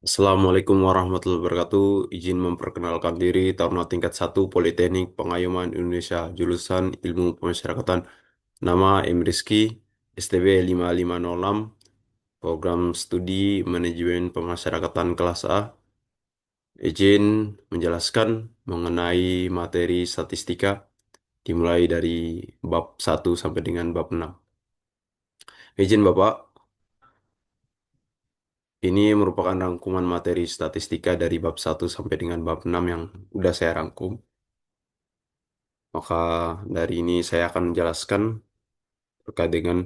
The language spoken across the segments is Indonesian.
Assalamualaikum warahmatullahi wabarakatuh. Izin memperkenalkan diri, Taruna tingkat 1 Politeknik Pengayuman Indonesia, jurusan Ilmu Pemasyarakatan. Nama M. Rizky, STB 5506, Program Studi Manajemen Pemasyarakatan kelas A. Izin menjelaskan mengenai materi statistika, dimulai dari bab 1 sampai dengan bab 6. Izin Bapak, ini merupakan rangkuman materi statistika dari bab 1 sampai dengan bab 6 yang udah saya rangkum. Maka dari ini saya akan menjelaskan terkait dengan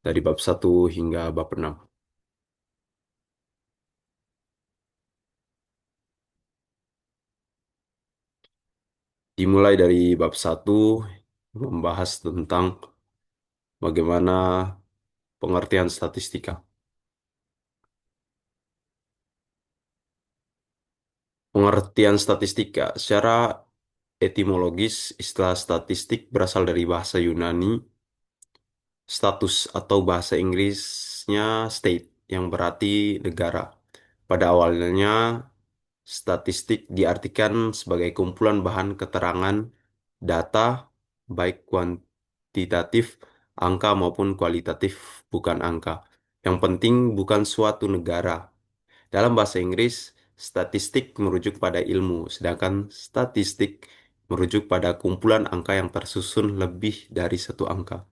dari bab 1 hingga bab 6. Dimulai dari bab 1 membahas tentang bagaimana pengertian statistika. Pengertian statistika secara etimologis, istilah statistik berasal dari bahasa Yunani status atau bahasa Inggrisnya state yang berarti negara. Pada awalnya, statistik diartikan sebagai kumpulan bahan keterangan data, baik kuantitatif, angka maupun kualitatif, bukan angka. Yang penting bukan suatu negara. Dalam bahasa Inggris, statistik merujuk pada ilmu, sedangkan statistik merujuk pada kumpulan angka yang tersusun lebih dari satu angka.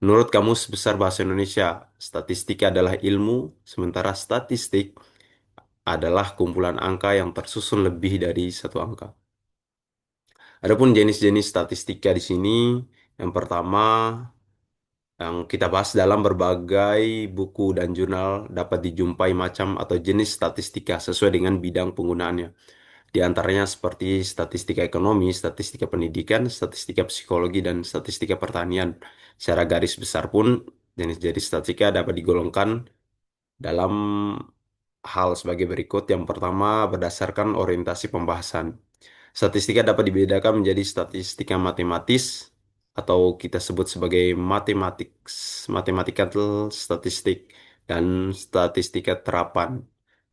Menurut Kamus Besar Bahasa Indonesia, statistika adalah ilmu, sementara statistik adalah kumpulan angka yang tersusun lebih dari satu angka. Adapun jenis-jenis statistika di sini, yang pertama yang kita bahas dalam berbagai buku dan jurnal dapat dijumpai macam atau jenis statistika sesuai dengan bidang penggunaannya. Di antaranya seperti statistika ekonomi, statistika pendidikan, statistika psikologi, dan statistika pertanian. Secara garis besar pun, jenis-jenis statistika dapat digolongkan dalam hal sebagai berikut. Yang pertama, berdasarkan orientasi pembahasan. Statistika dapat dibedakan menjadi statistika matematis atau kita sebut sebagai mathematical statistik dan statistika terapan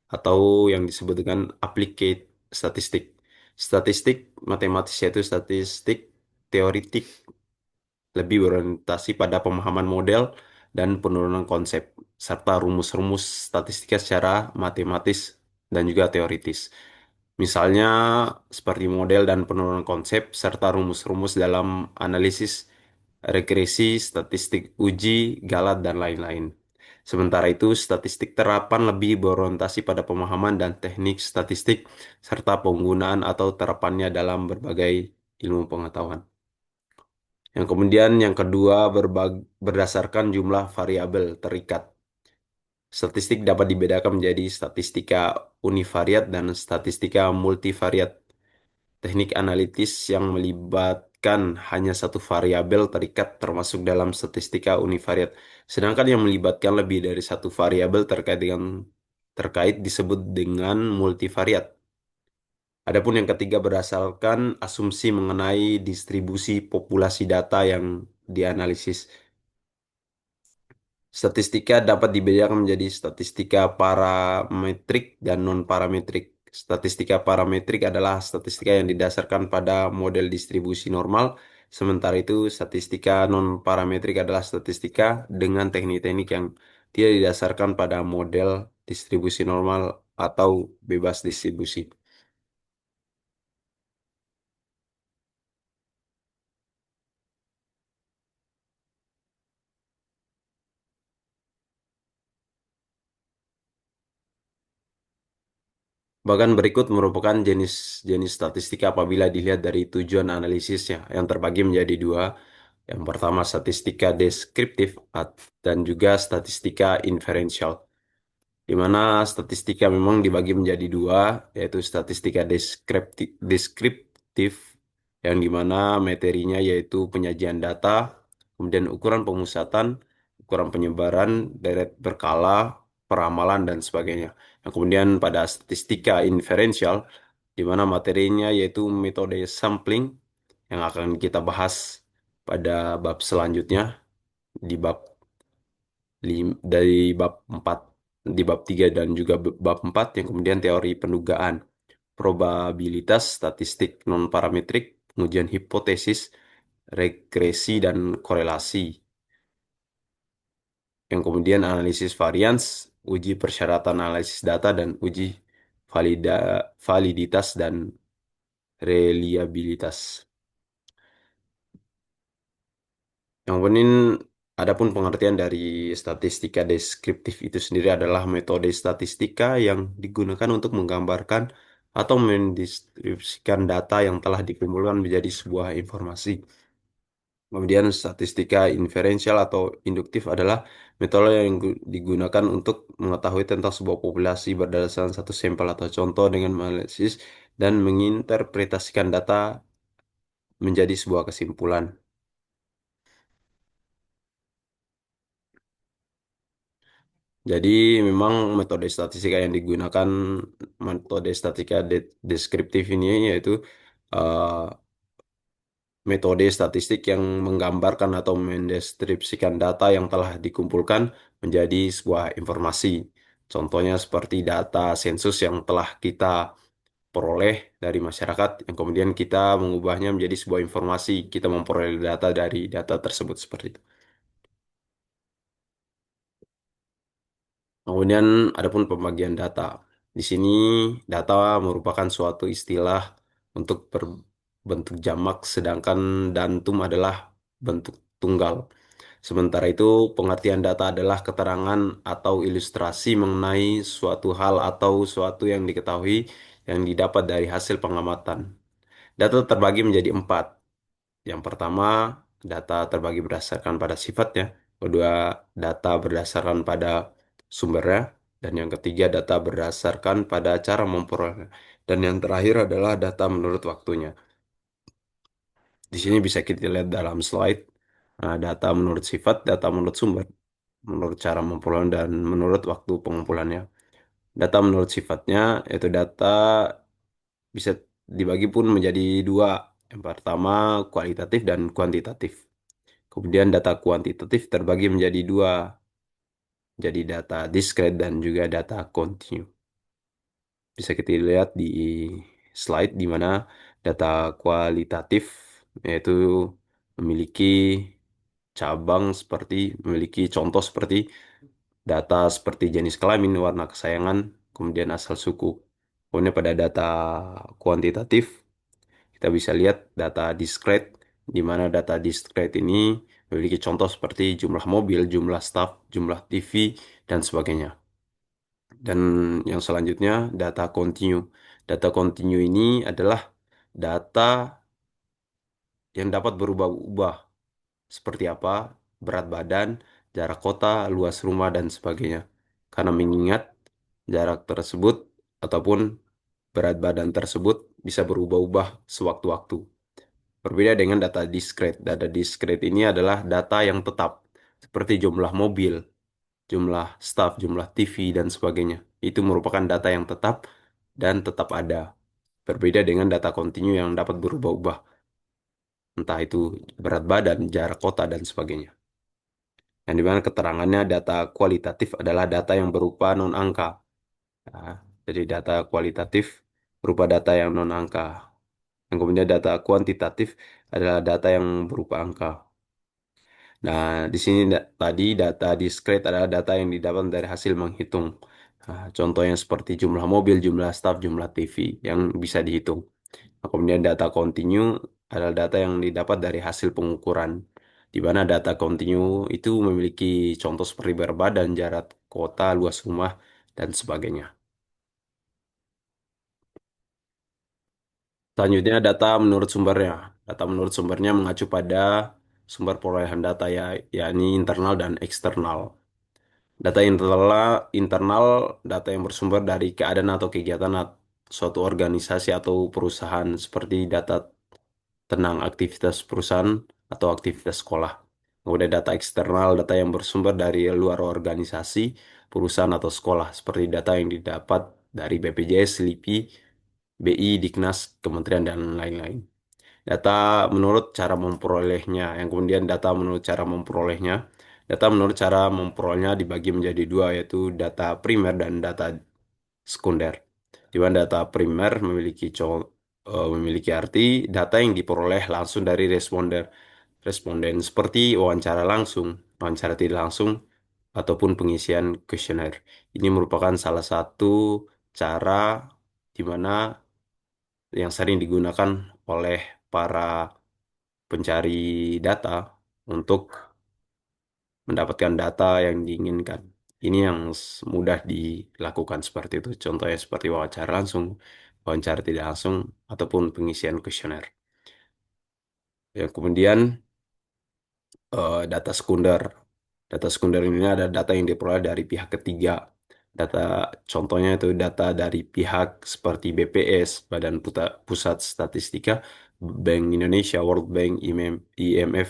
atau yang disebut dengan applied statistik. Statistik matematis yaitu statistik teoritik lebih berorientasi pada pemahaman model dan penurunan konsep serta rumus-rumus statistika secara matematis dan juga teoritis. Misalnya seperti model dan penurunan konsep serta rumus-rumus dalam analisis regresi, statistik uji, galat, dan lain-lain. Sementara itu, statistik terapan lebih berorientasi pada pemahaman dan teknik statistik serta penggunaan atau terapannya dalam berbagai ilmu pengetahuan. Yang kemudian yang kedua berdasarkan jumlah variabel terikat. Statistik dapat dibedakan menjadi statistika univariat dan statistika multivariat. Teknik analitis yang melibatkan hanya satu variabel terikat termasuk dalam statistika univariat. Sedangkan yang melibatkan lebih dari satu variabel terkait disebut dengan multivariat. Adapun yang ketiga berdasarkan asumsi mengenai distribusi populasi data yang dianalisis. Statistika dapat dibedakan menjadi statistika parametrik dan non-parametrik. Statistika parametrik adalah statistika yang didasarkan pada model distribusi normal, sementara itu statistika non-parametrik adalah statistika dengan teknik-teknik yang tidak didasarkan pada model distribusi normal atau bebas distribusi. Bahkan berikut merupakan jenis-jenis statistika apabila dilihat dari tujuan analisisnya yang terbagi menjadi dua. Yang pertama statistika deskriptif dan juga statistika inferensial. Di mana statistika memang dibagi menjadi dua, yaitu statistika deskriptif yang dimana materinya yaitu penyajian data, kemudian ukuran pemusatan, ukuran penyebaran, deret berkala, peramalan, dan sebagainya. Yang kemudian pada statistika inferensial, di mana materinya yaitu metode sampling yang akan kita bahas pada bab selanjutnya, di dari bab 4. di bab 3 dan juga bab 4 yang kemudian teori pendugaan, probabilitas, statistik non-parametrik, pengujian hipotesis, regresi dan korelasi. Yang kemudian analisis varians, uji persyaratan analisis data dan uji validitas dan reliabilitas. Yang penting, adapun pengertian dari statistika deskriptif itu sendiri adalah metode statistika yang digunakan untuk menggambarkan atau mendeskripsikan data yang telah dikumpulkan menjadi sebuah informasi. Kemudian statistika inferensial atau induktif adalah metode yang digunakan untuk mengetahui tentang sebuah populasi berdasarkan satu sampel atau contoh dengan menganalisis dan menginterpretasikan data menjadi sebuah kesimpulan. Jadi memang metode statistika yang digunakan, metode statistika deskriptif ini yaitu eh, metode statistik yang menggambarkan atau mendeskripsikan data yang telah dikumpulkan menjadi sebuah informasi. Contohnya seperti data sensus yang telah kita peroleh dari masyarakat, yang kemudian kita mengubahnya menjadi sebuah informasi. Kita memperoleh data dari data tersebut seperti itu. Kemudian adapun pembagian data. Di sini data merupakan suatu istilah untuk berbentuk jamak, sedangkan dantum adalah bentuk tunggal. Sementara itu, pengertian data adalah keterangan atau ilustrasi mengenai suatu hal atau suatu yang diketahui yang didapat dari hasil pengamatan. Data terbagi menjadi empat. Yang pertama, data terbagi berdasarkan pada sifatnya. Kedua, data berdasarkan pada sumbernya. Dan yang ketiga, data berdasarkan pada cara memperoleh. Dan yang terakhir adalah data menurut waktunya. Di sini bisa kita lihat dalam slide. Nah, data menurut sifat, data menurut sumber, menurut cara memperoleh, dan menurut waktu pengumpulannya. Data menurut sifatnya, yaitu data bisa dibagi pun menjadi dua. Yang pertama, kualitatif dan kuantitatif. Kemudian data kuantitatif terbagi menjadi dua, jadi data discrete dan juga data continue. Bisa kita lihat di slide di mana data kualitatif yaitu memiliki cabang seperti memiliki contoh seperti data seperti jenis kelamin, warna kesayangan, kemudian asal suku. Kemudian pada data kuantitatif kita bisa lihat data discrete, di mana data discrete ini memiliki contoh seperti jumlah mobil, jumlah staf, jumlah TV, dan sebagainya. Dan yang selanjutnya, data continue. Data continue ini adalah data yang dapat berubah-ubah, seperti apa, berat badan, jarak kota, luas rumah, dan sebagainya. Karena mengingat jarak tersebut ataupun berat badan tersebut bisa berubah-ubah sewaktu-waktu. Berbeda dengan data discrete. Data discrete ini adalah data yang tetap, seperti jumlah mobil, jumlah staf, jumlah TV, dan sebagainya. Itu merupakan data yang tetap dan tetap ada. Berbeda dengan data kontinu yang dapat berubah-ubah, entah itu berat badan, jarak kota, dan sebagainya. Yang dimana keterangannya data kualitatif adalah data yang berupa non-angka. Nah, jadi data kualitatif berupa data yang non-angka. Yang kemudian data kuantitatif adalah data yang berupa angka. Nah, di sini tadi data discrete adalah data yang didapat dari hasil menghitung. Nah, contohnya seperti jumlah mobil, jumlah staf, jumlah TV yang bisa dihitung. Nah, kemudian data continue adalah data yang didapat dari hasil pengukuran, di mana data continue itu memiliki contoh seperti berat badan, jarak kota, luas rumah, dan sebagainya. Selanjutnya data menurut sumbernya. Data menurut sumbernya mengacu pada sumber perolehan data ya, yakni internal dan eksternal. Data internal, data yang bersumber dari keadaan atau kegiatan suatu organisasi atau perusahaan seperti data tentang aktivitas perusahaan atau aktivitas sekolah. Kemudian data eksternal, data yang bersumber dari luar organisasi, perusahaan atau sekolah seperti data yang didapat dari BPJS, LIPI, BI, Diknas, Kementerian, dan lain-lain. Data menurut cara memperolehnya, yang kemudian data menurut cara memperolehnya. Data menurut cara memperolehnya dibagi menjadi dua, yaitu data primer dan data sekunder. Di mana data primer memiliki arti data yang diperoleh langsung dari responden seperti wawancara langsung, wawancara tidak langsung, ataupun pengisian kuesioner. Ini merupakan salah satu cara di mana yang sering digunakan oleh para pencari data untuk mendapatkan data yang diinginkan. Ini yang mudah dilakukan seperti itu. Contohnya seperti wawancara langsung, wawancara tidak langsung, ataupun pengisian kuesioner. Yang kemudian data sekunder. Data sekunder ini ada data yang diperoleh dari pihak ketiga. Data contohnya itu data dari pihak seperti BPS, Pusat Statistika, Bank Indonesia, World Bank, IMF,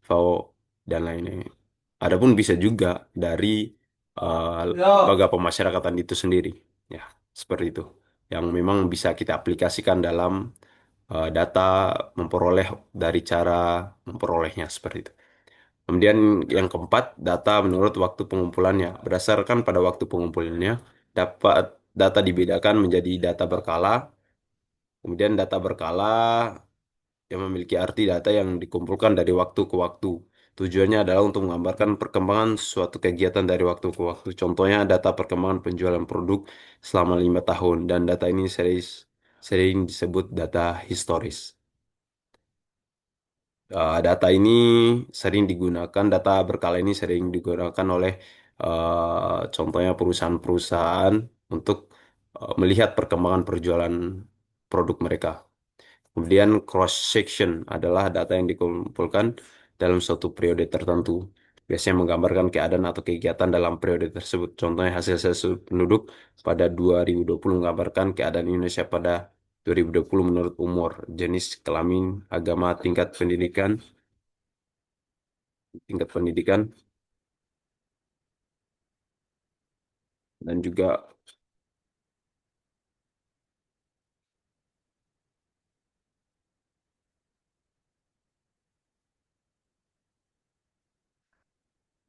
FAO, dan lainnya. Adapun bisa juga dari lembaga pemasyarakatan itu sendiri. Ya, seperti itu. Yang memang bisa kita aplikasikan dalam data memperoleh dari cara memperolehnya seperti itu. Kemudian yang keempat, data menurut waktu pengumpulannya. Berdasarkan pada waktu pengumpulannya, dapat data dibedakan menjadi data berkala. Kemudian data berkala yang memiliki arti data yang dikumpulkan dari waktu ke waktu. Tujuannya adalah untuk menggambarkan perkembangan suatu kegiatan dari waktu ke waktu. Contohnya data perkembangan penjualan produk selama 5 tahun. Dan data ini sering disebut data historis. Data ini sering digunakan, data berkala ini sering digunakan oleh contohnya perusahaan-perusahaan untuk melihat perkembangan perjualan produk mereka. Kemudian cross section adalah data yang dikumpulkan dalam suatu periode tertentu. Biasanya menggambarkan keadaan atau kegiatan dalam periode tersebut. Contohnya hasil sensus penduduk pada 2020 menggambarkan keadaan Indonesia pada 2020 menurut umur, jenis kelamin, agama, tingkat pendidikan, dan juga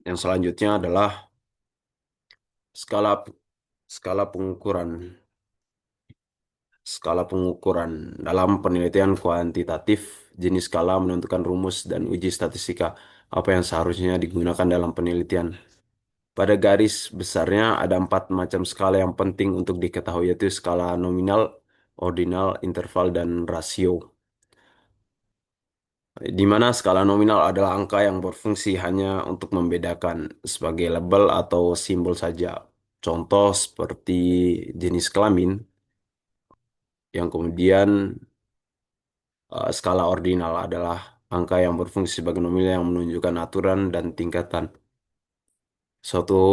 yang selanjutnya adalah skala skala pengukuran. Skala pengukuran dalam penelitian kuantitatif, jenis skala menentukan rumus dan uji statistika apa yang seharusnya digunakan dalam penelitian. Pada garis besarnya ada 4 macam skala yang penting untuk diketahui, yaitu skala nominal, ordinal, interval, dan rasio. Di mana skala nominal adalah angka yang berfungsi hanya untuk membedakan sebagai label atau simbol saja. Contoh seperti jenis kelamin, yang kemudian skala ordinal adalah angka yang berfungsi sebagai nominal yang menunjukkan aturan dan tingkatan. Suatu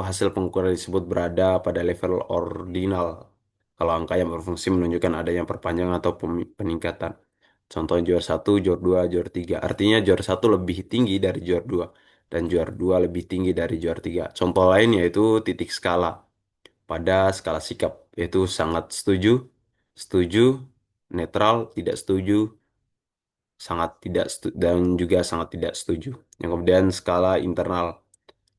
hasil pengukuran disebut berada pada level ordinal kalau angka yang berfungsi menunjukkan adanya perpanjangan atau peningkatan. Contoh juar 1, juar 2, juar 3. Artinya juar 1 lebih tinggi dari juar 2 dan juar 2 lebih tinggi dari juar 3. Contoh lain yaitu titik skala pada skala sikap, yaitu sangat setuju, setuju, netral, tidak setuju, dan juga sangat tidak setuju. Yang kemudian skala internal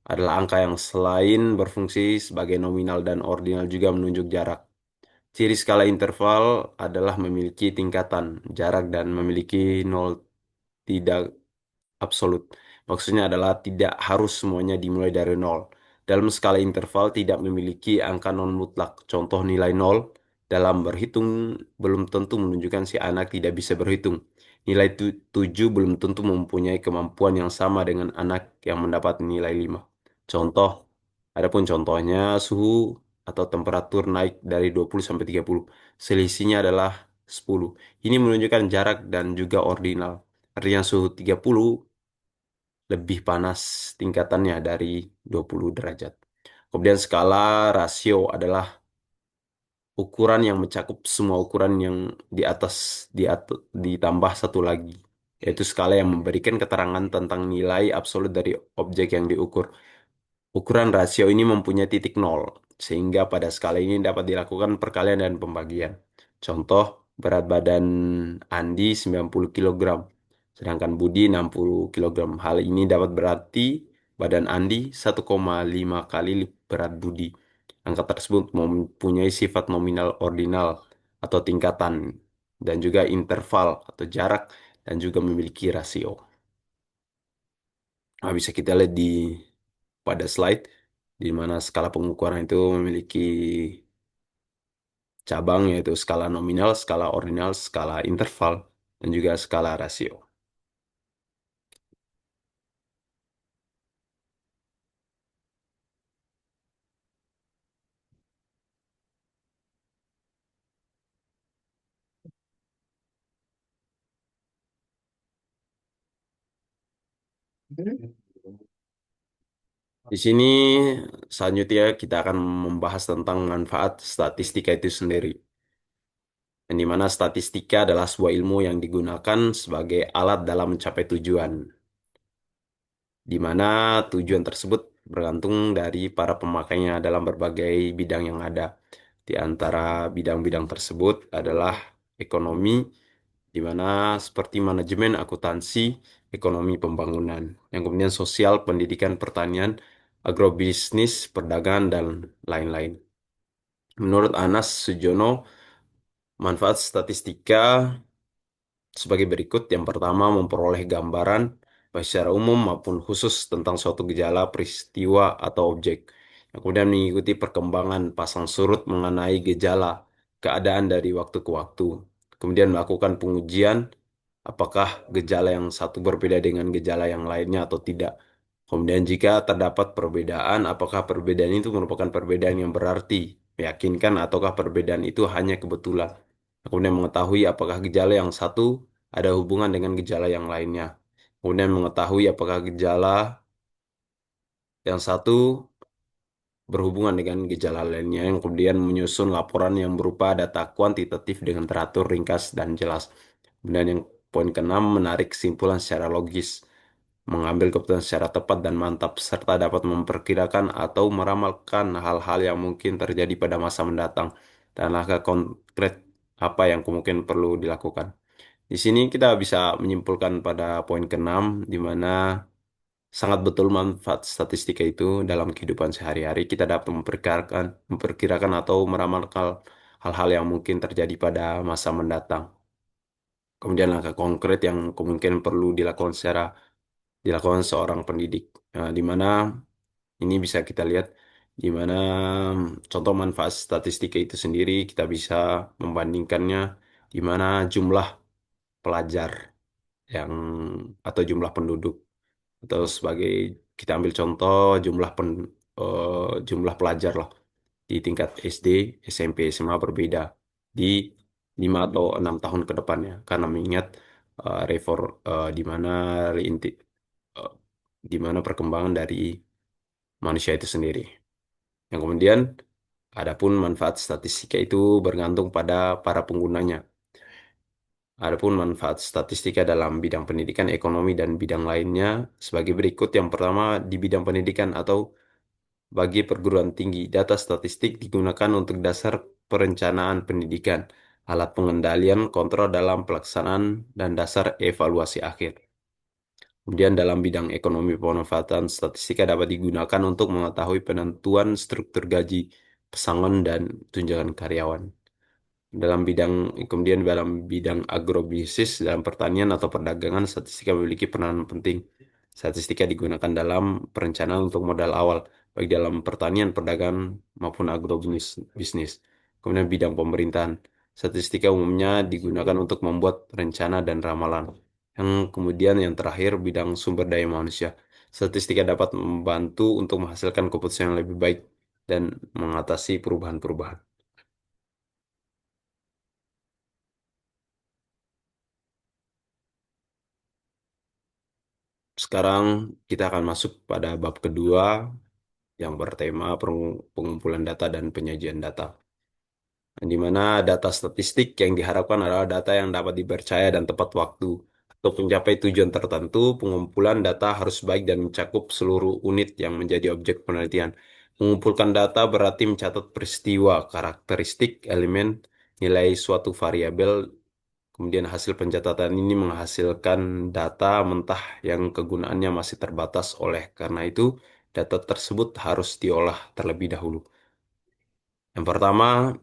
adalah angka yang selain berfungsi sebagai nominal dan ordinal juga menunjuk jarak. Ciri skala interval adalah memiliki tingkatan jarak dan memiliki nol tidak absolut. Maksudnya adalah tidak harus semuanya dimulai dari nol. Dalam skala interval tidak memiliki angka non mutlak. Contoh nilai nol dalam berhitung belum tentu menunjukkan si anak tidak bisa berhitung. Nilai 7 belum tentu mempunyai kemampuan yang sama dengan anak yang mendapat nilai 5. Contoh, adapun contohnya suhu atau temperatur naik dari 20 sampai 30. Selisihnya adalah 10. Ini menunjukkan jarak dan juga ordinal. Artinya suhu 30 lebih panas tingkatannya dari 20 derajat. Kemudian skala rasio adalah ukuran yang mencakup semua ukuran yang di atas ditambah satu lagi, yaitu skala yang memberikan keterangan tentang nilai absolut dari objek yang diukur. Ukuran rasio ini mempunyai titik nol, sehingga pada skala ini dapat dilakukan perkalian dan pembagian. Contoh, berat badan Andi 90 kg, sedangkan Budi 60 kg. Hal ini dapat berarti badan Andi 1,5 kali berat Budi. Angka tersebut mempunyai sifat nominal ordinal atau tingkatan dan juga interval atau jarak dan juga memiliki rasio. Nah, bisa kita lihat pada slide di mana skala pengukuran itu memiliki cabang yaitu skala nominal, skala ordinal, skala interval, dan juga skala rasio. Di sini selanjutnya kita akan membahas tentang manfaat statistika itu sendiri. Yang dimana statistika adalah sebuah ilmu yang digunakan sebagai alat dalam mencapai tujuan. Di mana tujuan tersebut bergantung dari para pemakainya dalam berbagai bidang yang ada. Di antara bidang-bidang tersebut adalah ekonomi, di mana seperti manajemen, akuntansi, ekonomi pembangunan, yang kemudian sosial, pendidikan, pertanian, agrobisnis, perdagangan, dan lain-lain. Menurut Anas Sujono, manfaat statistika sebagai berikut. Yang pertama, memperoleh gambaran baik secara umum maupun khusus tentang suatu gejala, peristiwa, atau objek. Yang kemudian mengikuti perkembangan pasang surut mengenai gejala, keadaan dari waktu ke waktu. Kemudian melakukan pengujian apakah gejala yang satu berbeda dengan gejala yang lainnya atau tidak. Kemudian jika terdapat perbedaan, apakah perbedaan itu merupakan perbedaan yang berarti, meyakinkan, ataukah perbedaan itu hanya kebetulan. Kemudian mengetahui apakah gejala yang satu ada hubungan dengan gejala yang lainnya. Kemudian mengetahui apakah gejala yang satu berhubungan dengan gejala lainnya, yang kemudian menyusun laporan yang berupa data kuantitatif dengan teratur, ringkas, dan jelas. Kemudian yang poin keenam, menarik kesimpulan secara logis, mengambil keputusan secara tepat dan mantap, serta dapat memperkirakan atau meramalkan hal-hal yang mungkin terjadi pada masa mendatang, dan langkah konkret apa yang kemungkinan perlu dilakukan. Di sini kita bisa menyimpulkan pada poin keenam, di mana sangat betul manfaat statistika itu dalam kehidupan sehari-hari. Kita dapat memperkirakan atau meramalkan hal-hal yang mungkin terjadi pada masa mendatang. Kemudian langkah konkret yang kemungkinan perlu dilakukan seorang pendidik. Nah, di mana ini bisa kita lihat di mana contoh manfaat statistika itu sendiri kita bisa membandingkannya di mana jumlah pelajar yang atau jumlah penduduk atau sebagai kita ambil contoh jumlah pelajar lah di tingkat SD, SMP, SMA berbeda di 5 atau 6 tahun ke depannya karena mengingat di mana eh, di mana perkembangan dari manusia itu sendiri. Yang kemudian adapun manfaat statistika itu bergantung pada para penggunanya. Adapun manfaat statistika dalam bidang pendidikan, ekonomi, dan bidang lainnya sebagai berikut. Yang pertama, di bidang pendidikan atau bagi perguruan tinggi, data statistik digunakan untuk dasar perencanaan pendidikan, alat pengendalian kontrol dalam pelaksanaan, dan dasar evaluasi akhir. Kemudian dalam bidang ekonomi, pemanfaatan statistika dapat digunakan untuk mengetahui penentuan struktur gaji, pesangon, dan tunjangan karyawan. Kemudian dalam bidang agrobisnis, dalam pertanian atau perdagangan, statistika memiliki peranan penting. Statistika digunakan dalam perencanaan untuk modal awal, baik dalam pertanian, perdagangan, maupun agrobisnis. Bisnis. Kemudian bidang pemerintahan, statistika umumnya digunakan untuk membuat rencana dan ramalan. Yang terakhir, bidang sumber daya manusia. Statistika dapat membantu untuk menghasilkan keputusan yang lebih baik dan mengatasi perubahan-perubahan. Sekarang kita akan masuk pada bab kedua yang bertema pengumpulan data dan penyajian data. Di mana data statistik yang diharapkan adalah data yang dapat dipercaya dan tepat waktu. Untuk mencapai tujuan tertentu, pengumpulan data harus baik dan mencakup seluruh unit yang menjadi objek penelitian. Mengumpulkan data berarti mencatat peristiwa, karakteristik, elemen, nilai suatu variabel, Kemudian hasil pencatatan ini menghasilkan data mentah yang kegunaannya masih terbatas. Oleh karena itu, data tersebut harus diolah terlebih dahulu. Yang pertama,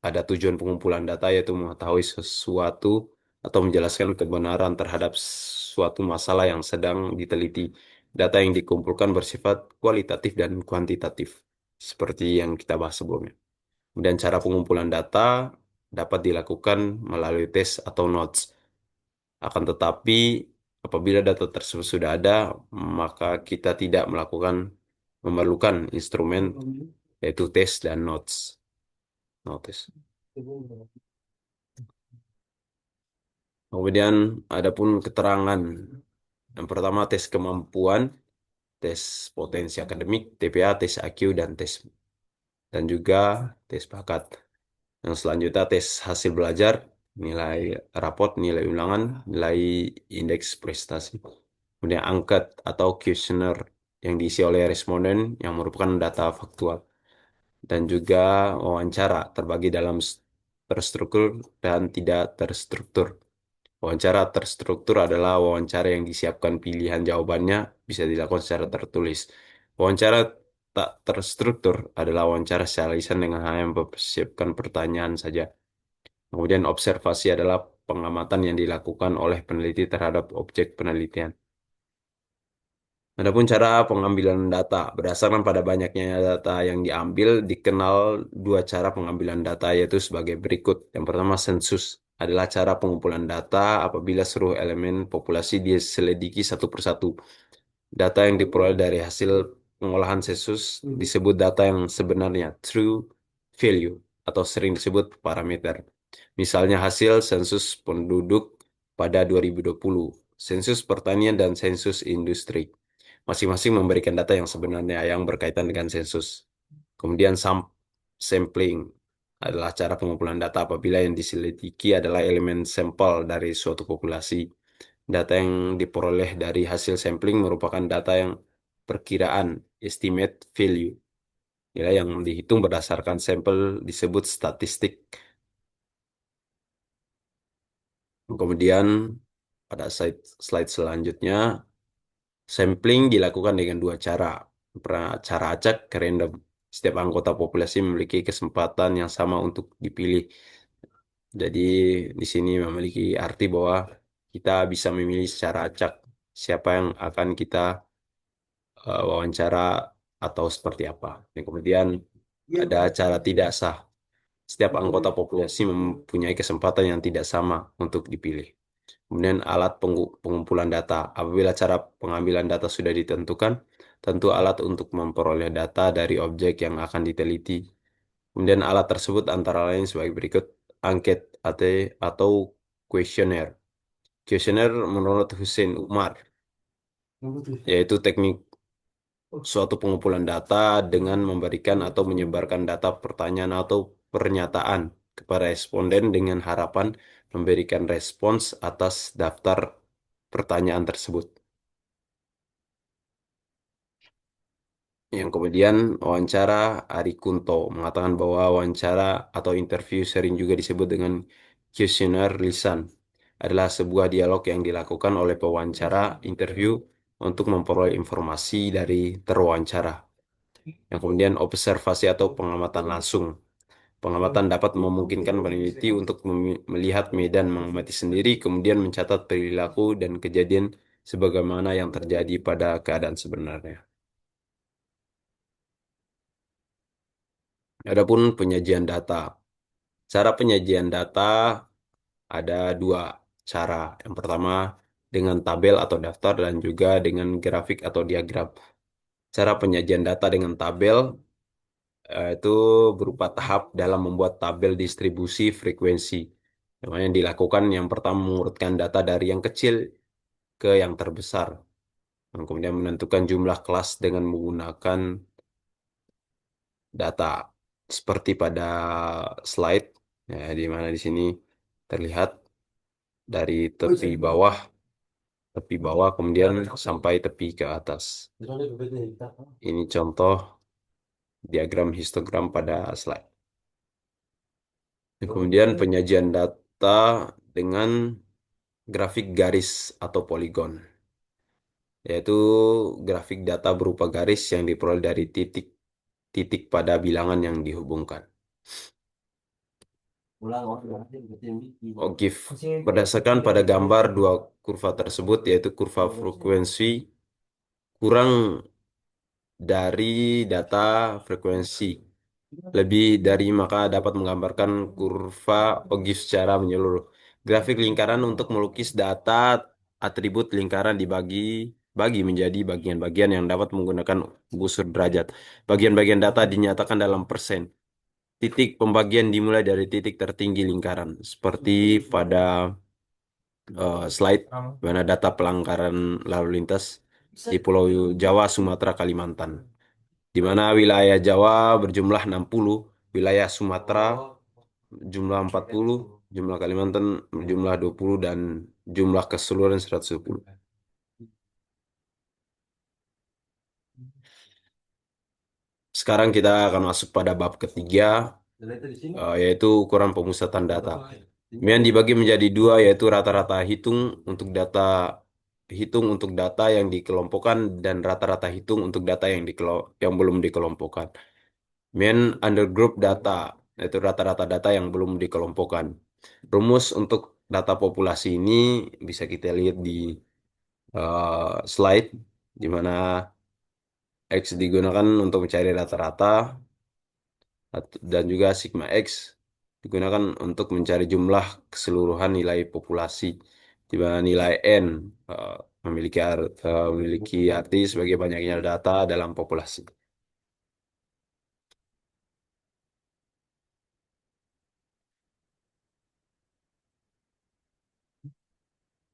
ada tujuan pengumpulan data yaitu mengetahui sesuatu atau menjelaskan kebenaran terhadap suatu masalah yang sedang diteliti. Data yang dikumpulkan bersifat kualitatif dan kuantitatif, seperti yang kita bahas sebelumnya. Dan cara pengumpulan data dapat dilakukan melalui tes atau notes. Akan tetapi, apabila data tersebut sudah ada, maka kita tidak memerlukan instrumen yaitu tes dan notes. Notes. Kemudian adapun keterangan. Yang pertama tes kemampuan, tes potensi akademik, TPA, tes IQ, dan juga tes bakat. Yang selanjutnya tes hasil belajar, nilai raport, nilai ulangan, nilai indeks prestasi. Kemudian angket atau kuesioner yang diisi oleh responden yang merupakan data faktual. Dan juga wawancara terbagi dalam terstruktur dan tidak terstruktur. Wawancara terstruktur adalah wawancara yang disiapkan pilihan jawabannya bisa dilakukan secara tertulis. Wawancara tak terstruktur adalah wawancara secara lisan dengan hanya mempersiapkan pertanyaan saja. Kemudian observasi adalah pengamatan yang dilakukan oleh peneliti terhadap objek penelitian. Adapun cara pengambilan data, berdasarkan pada banyaknya data yang diambil, dikenal dua cara pengambilan data yaitu sebagai berikut. Yang pertama, sensus adalah cara pengumpulan data apabila seluruh elemen populasi diselidiki satu persatu. Data yang diperoleh dari hasil pengolahan sensus disebut data yang sebenarnya, true value, atau sering disebut parameter. Misalnya hasil sensus penduduk pada 2020, sensus pertanian dan sensus industri. Masing-masing memberikan data yang sebenarnya yang berkaitan dengan sensus. Kemudian sampling adalah cara pengumpulan data apabila yang diselidiki adalah elemen sampel dari suatu populasi. Data yang diperoleh dari hasil sampling merupakan data yang perkiraan, estimate value. Nilai yang dihitung berdasarkan sampel disebut statistik. Kemudian pada slide selanjutnya, sampling dilakukan dengan dua cara. Cara acak ke random. Setiap anggota populasi memiliki kesempatan yang sama untuk dipilih. Jadi di sini memiliki arti bahwa kita bisa memilih secara acak siapa yang akan kita wawancara atau seperti apa. Dan kemudian ada cara tidak sah. Setiap anggota populasi mempunyai kesempatan yang tidak sama untuk dipilih. Kemudian alat pengumpulan data. Apabila cara pengambilan data sudah ditentukan, tentu alat untuk memperoleh data dari objek yang akan diteliti. Kemudian alat tersebut antara lain sebagai berikut: angket atau kuesioner. Kuesioner menurut Hussein Umar, yaitu teknik suatu pengumpulan data dengan memberikan atau menyebarkan data pertanyaan atau pernyataan kepada responden dengan harapan memberikan respons atas daftar pertanyaan tersebut. Yang kemudian wawancara Ari Kunto mengatakan bahwa wawancara atau interview sering juga disebut dengan kuesioner lisan adalah sebuah dialog yang dilakukan oleh pewawancara interview untuk memperoleh informasi dari terwawancara. Yang kemudian observasi atau pengamatan langsung. Pengamatan dapat memungkinkan peneliti untuk melihat medan mengamati sendiri, kemudian mencatat perilaku dan kejadian sebagaimana yang terjadi pada keadaan sebenarnya. Adapun penyajian data. Cara penyajian data ada dua cara. Yang pertama dengan tabel atau daftar dan juga dengan grafik atau diagram. Cara penyajian data dengan tabel itu berupa tahap dalam membuat tabel distribusi frekuensi. Yang dilakukan yang pertama mengurutkan data dari yang kecil ke yang terbesar. Dan kemudian menentukan jumlah kelas dengan menggunakan data seperti pada slide, ya, di mana di sini terlihat dari tepi bawah kemudian sampai tepi ke atas. Ini contoh diagram histogram pada slide. Dan kemudian penyajian data data dengan grafik garis atau poligon, yaitu grafik data berupa garis yang diperoleh dari titik-titik pada bilangan yang dihubungkan. OGIF berdasarkan pada gambar dua kurva tersebut, yaitu kurva frekuensi kurang dari data frekuensi lebih dari, maka dapat menggambarkan kurva OGIF secara menyeluruh. Grafik lingkaran untuk melukis data atribut lingkaran dibagi menjadi bagian-bagian yang dapat menggunakan busur derajat. Bagian-bagian data dinyatakan dalam persen. Titik pembagian dimulai dari titik tertinggi lingkaran, seperti pada slide mana data pelanggaran lalu lintas di Pulau Jawa, Sumatera, Kalimantan, di mana wilayah Jawa berjumlah 60, wilayah Sumatera jumlah 40, jumlah Kalimantan jumlah 20, dan jumlah keseluruhan 110. Sekarang kita akan masuk pada bab ketiga, yaitu ukuran pemusatan data. Kemudian dibagi menjadi dua, yaitu rata-rata hitung untuk data yang dikelompokkan dan rata-rata hitung untuk data yang belum dikelompokkan. Kemudian under group data, yaitu rata-rata data yang belum dikelompokkan. Rumus untuk data populasi ini bisa kita lihat di slide, di mana X digunakan untuk mencari rata-rata, dan juga sigma X digunakan untuk mencari jumlah keseluruhan nilai populasi, di mana nilai N eh, memiliki arti sebagai banyaknya data dalam populasi.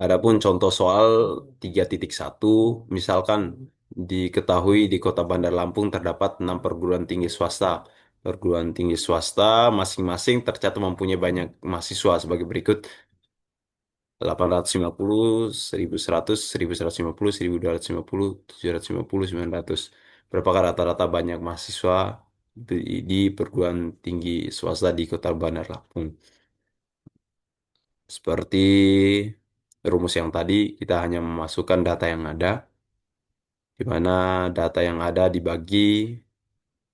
Adapun contoh soal 3.1, misalkan diketahui di Kota Bandar Lampung terdapat 6 perguruan tinggi swasta. Perguruan tinggi swasta masing-masing tercatat mempunyai banyak mahasiswa sebagai berikut: 850, 1100, 1150, 1250, 750, 900. Berapakah rata-rata banyak mahasiswa di perguruan tinggi swasta di Kota Bandar Lampung? Seperti rumus yang tadi, kita hanya memasukkan data yang ada, di mana data yang ada dibagi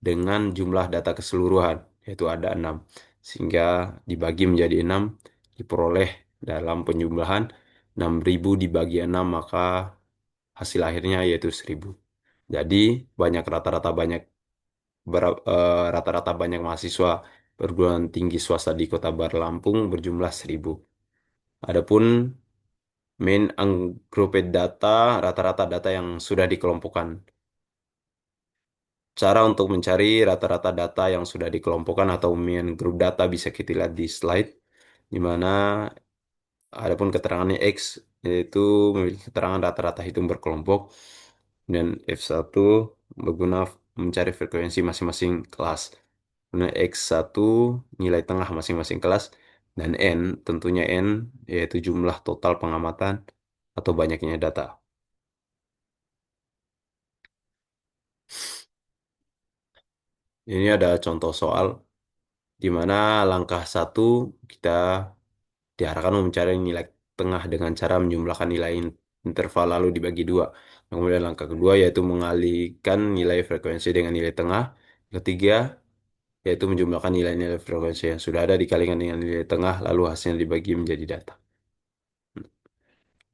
dengan jumlah data keseluruhan, yaitu ada 6. Sehingga dibagi menjadi 6, diperoleh dalam penjumlahan 6.000 dibagi 6, maka hasil akhirnya yaitu 1.000. Jadi rata-rata banyak mahasiswa perguruan tinggi swasta di Kota Bandar Lampung berjumlah 1.000. Adapun main ungrouped data, rata-rata data yang sudah dikelompokkan. Cara untuk mencari rata-rata data yang sudah dikelompokkan atau main group data bisa kita lihat di slide, di mana adapun keterangannya X, yaitu memiliki keterangan rata-rata hitung berkelompok, dan F1 berguna mencari frekuensi masing-masing kelas. Nah, X1 nilai tengah masing-masing kelas, dan N tentunya N yaitu jumlah total pengamatan atau banyaknya data. Ini ada contoh soal di mana langkah 1 kita diarahkan mencari nilai tengah dengan cara menjumlahkan nilai interval lalu dibagi 2. Kemudian langkah kedua yaitu mengalihkan nilai frekuensi dengan nilai tengah. Ketiga yaitu menjumlahkan nilai-nilai frekuensi yang sudah ada dikalikan dengan nilai tengah lalu hasilnya dibagi menjadi data.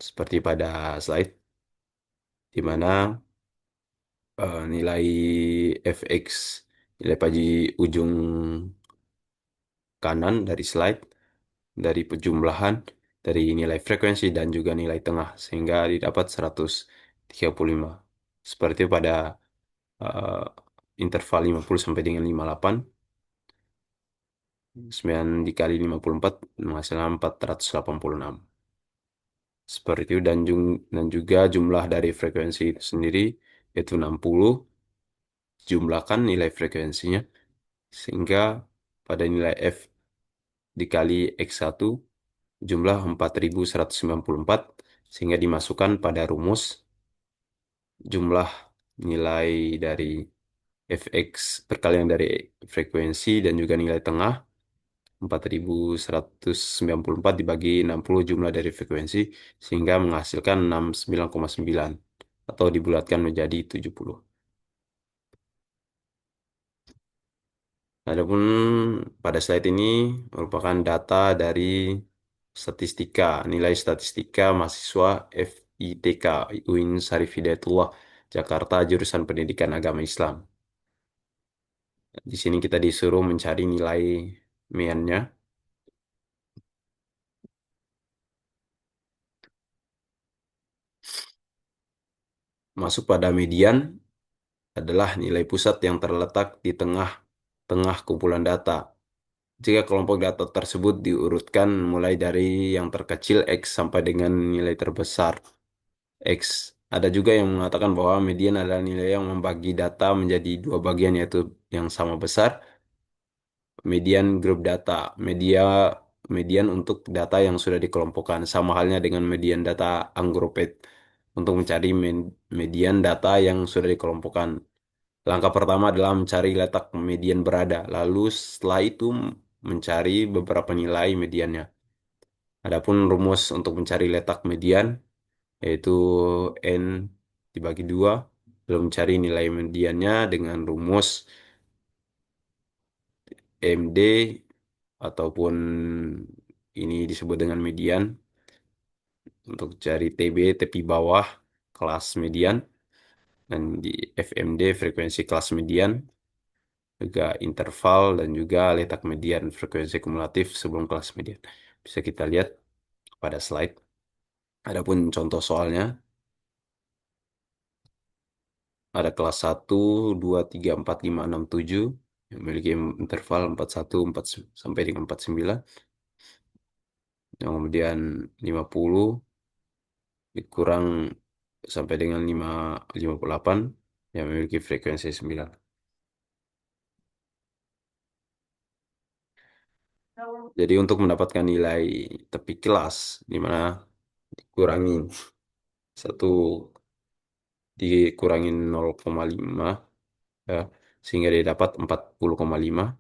Seperti pada slide, di mana nilai fx, nilai pada ujung kanan dari slide, dari penjumlahan dari nilai frekuensi dan juga nilai tengah, sehingga didapat 135. Seperti pada eh, interval 50 sampai dengan 58, 9 dikali 54 menghasilkan 486. Seperti itu, dan juga jumlah dari frekuensi itu sendiri yaitu 60, jumlahkan nilai frekuensinya sehingga pada nilai F dikali X1 jumlah 4194, sehingga dimasukkan pada rumus jumlah nilai dari fx perkalian dari frekuensi dan juga nilai tengah 4194 dibagi 60 jumlah dari frekuensi sehingga menghasilkan 69,9 atau dibulatkan menjadi 70. Adapun pada slide ini merupakan data dari statistika, nilai statistika mahasiswa FITK UIN Syarif Hidayatullah Jakarta jurusan Pendidikan Agama Islam. Di sini kita disuruh mencari nilai mediannya. Masuk pada median adalah nilai pusat yang terletak di tengah-tengah kumpulan data. Jika kelompok data tersebut diurutkan mulai dari yang terkecil X sampai dengan nilai terbesar X. Ada juga yang mengatakan bahwa median adalah nilai yang membagi data menjadi dua bagian yaitu yang sama besar, median grup data, median untuk data yang sudah dikelompokkan, sama halnya dengan median data ungrouped untuk mencari median data yang sudah dikelompokkan. Langkah pertama adalah mencari letak median berada, lalu setelah itu mencari beberapa nilai mediannya. Adapun rumus untuk mencari letak median yaitu N dibagi 2, lalu mencari nilai mediannya dengan rumus MD ataupun ini disebut dengan median untuk cari TB tepi bawah kelas median dan di FMD frekuensi kelas median juga interval dan juga letak median frekuensi kumulatif sebelum kelas median. Bisa kita lihat pada slide. Adapun contoh soalnya ada kelas 1, 2, 3, 4, 5, 6, 7 yang memiliki interval 41, 4 sampai dengan 49. Yang kemudian 50 dikurang sampai dengan 58 yang memiliki frekuensi 9. Jadi untuk mendapatkan nilai tepi kelas di mana dikurangi satu dikurangin 0,5 ya, sehingga dia dapat 40,5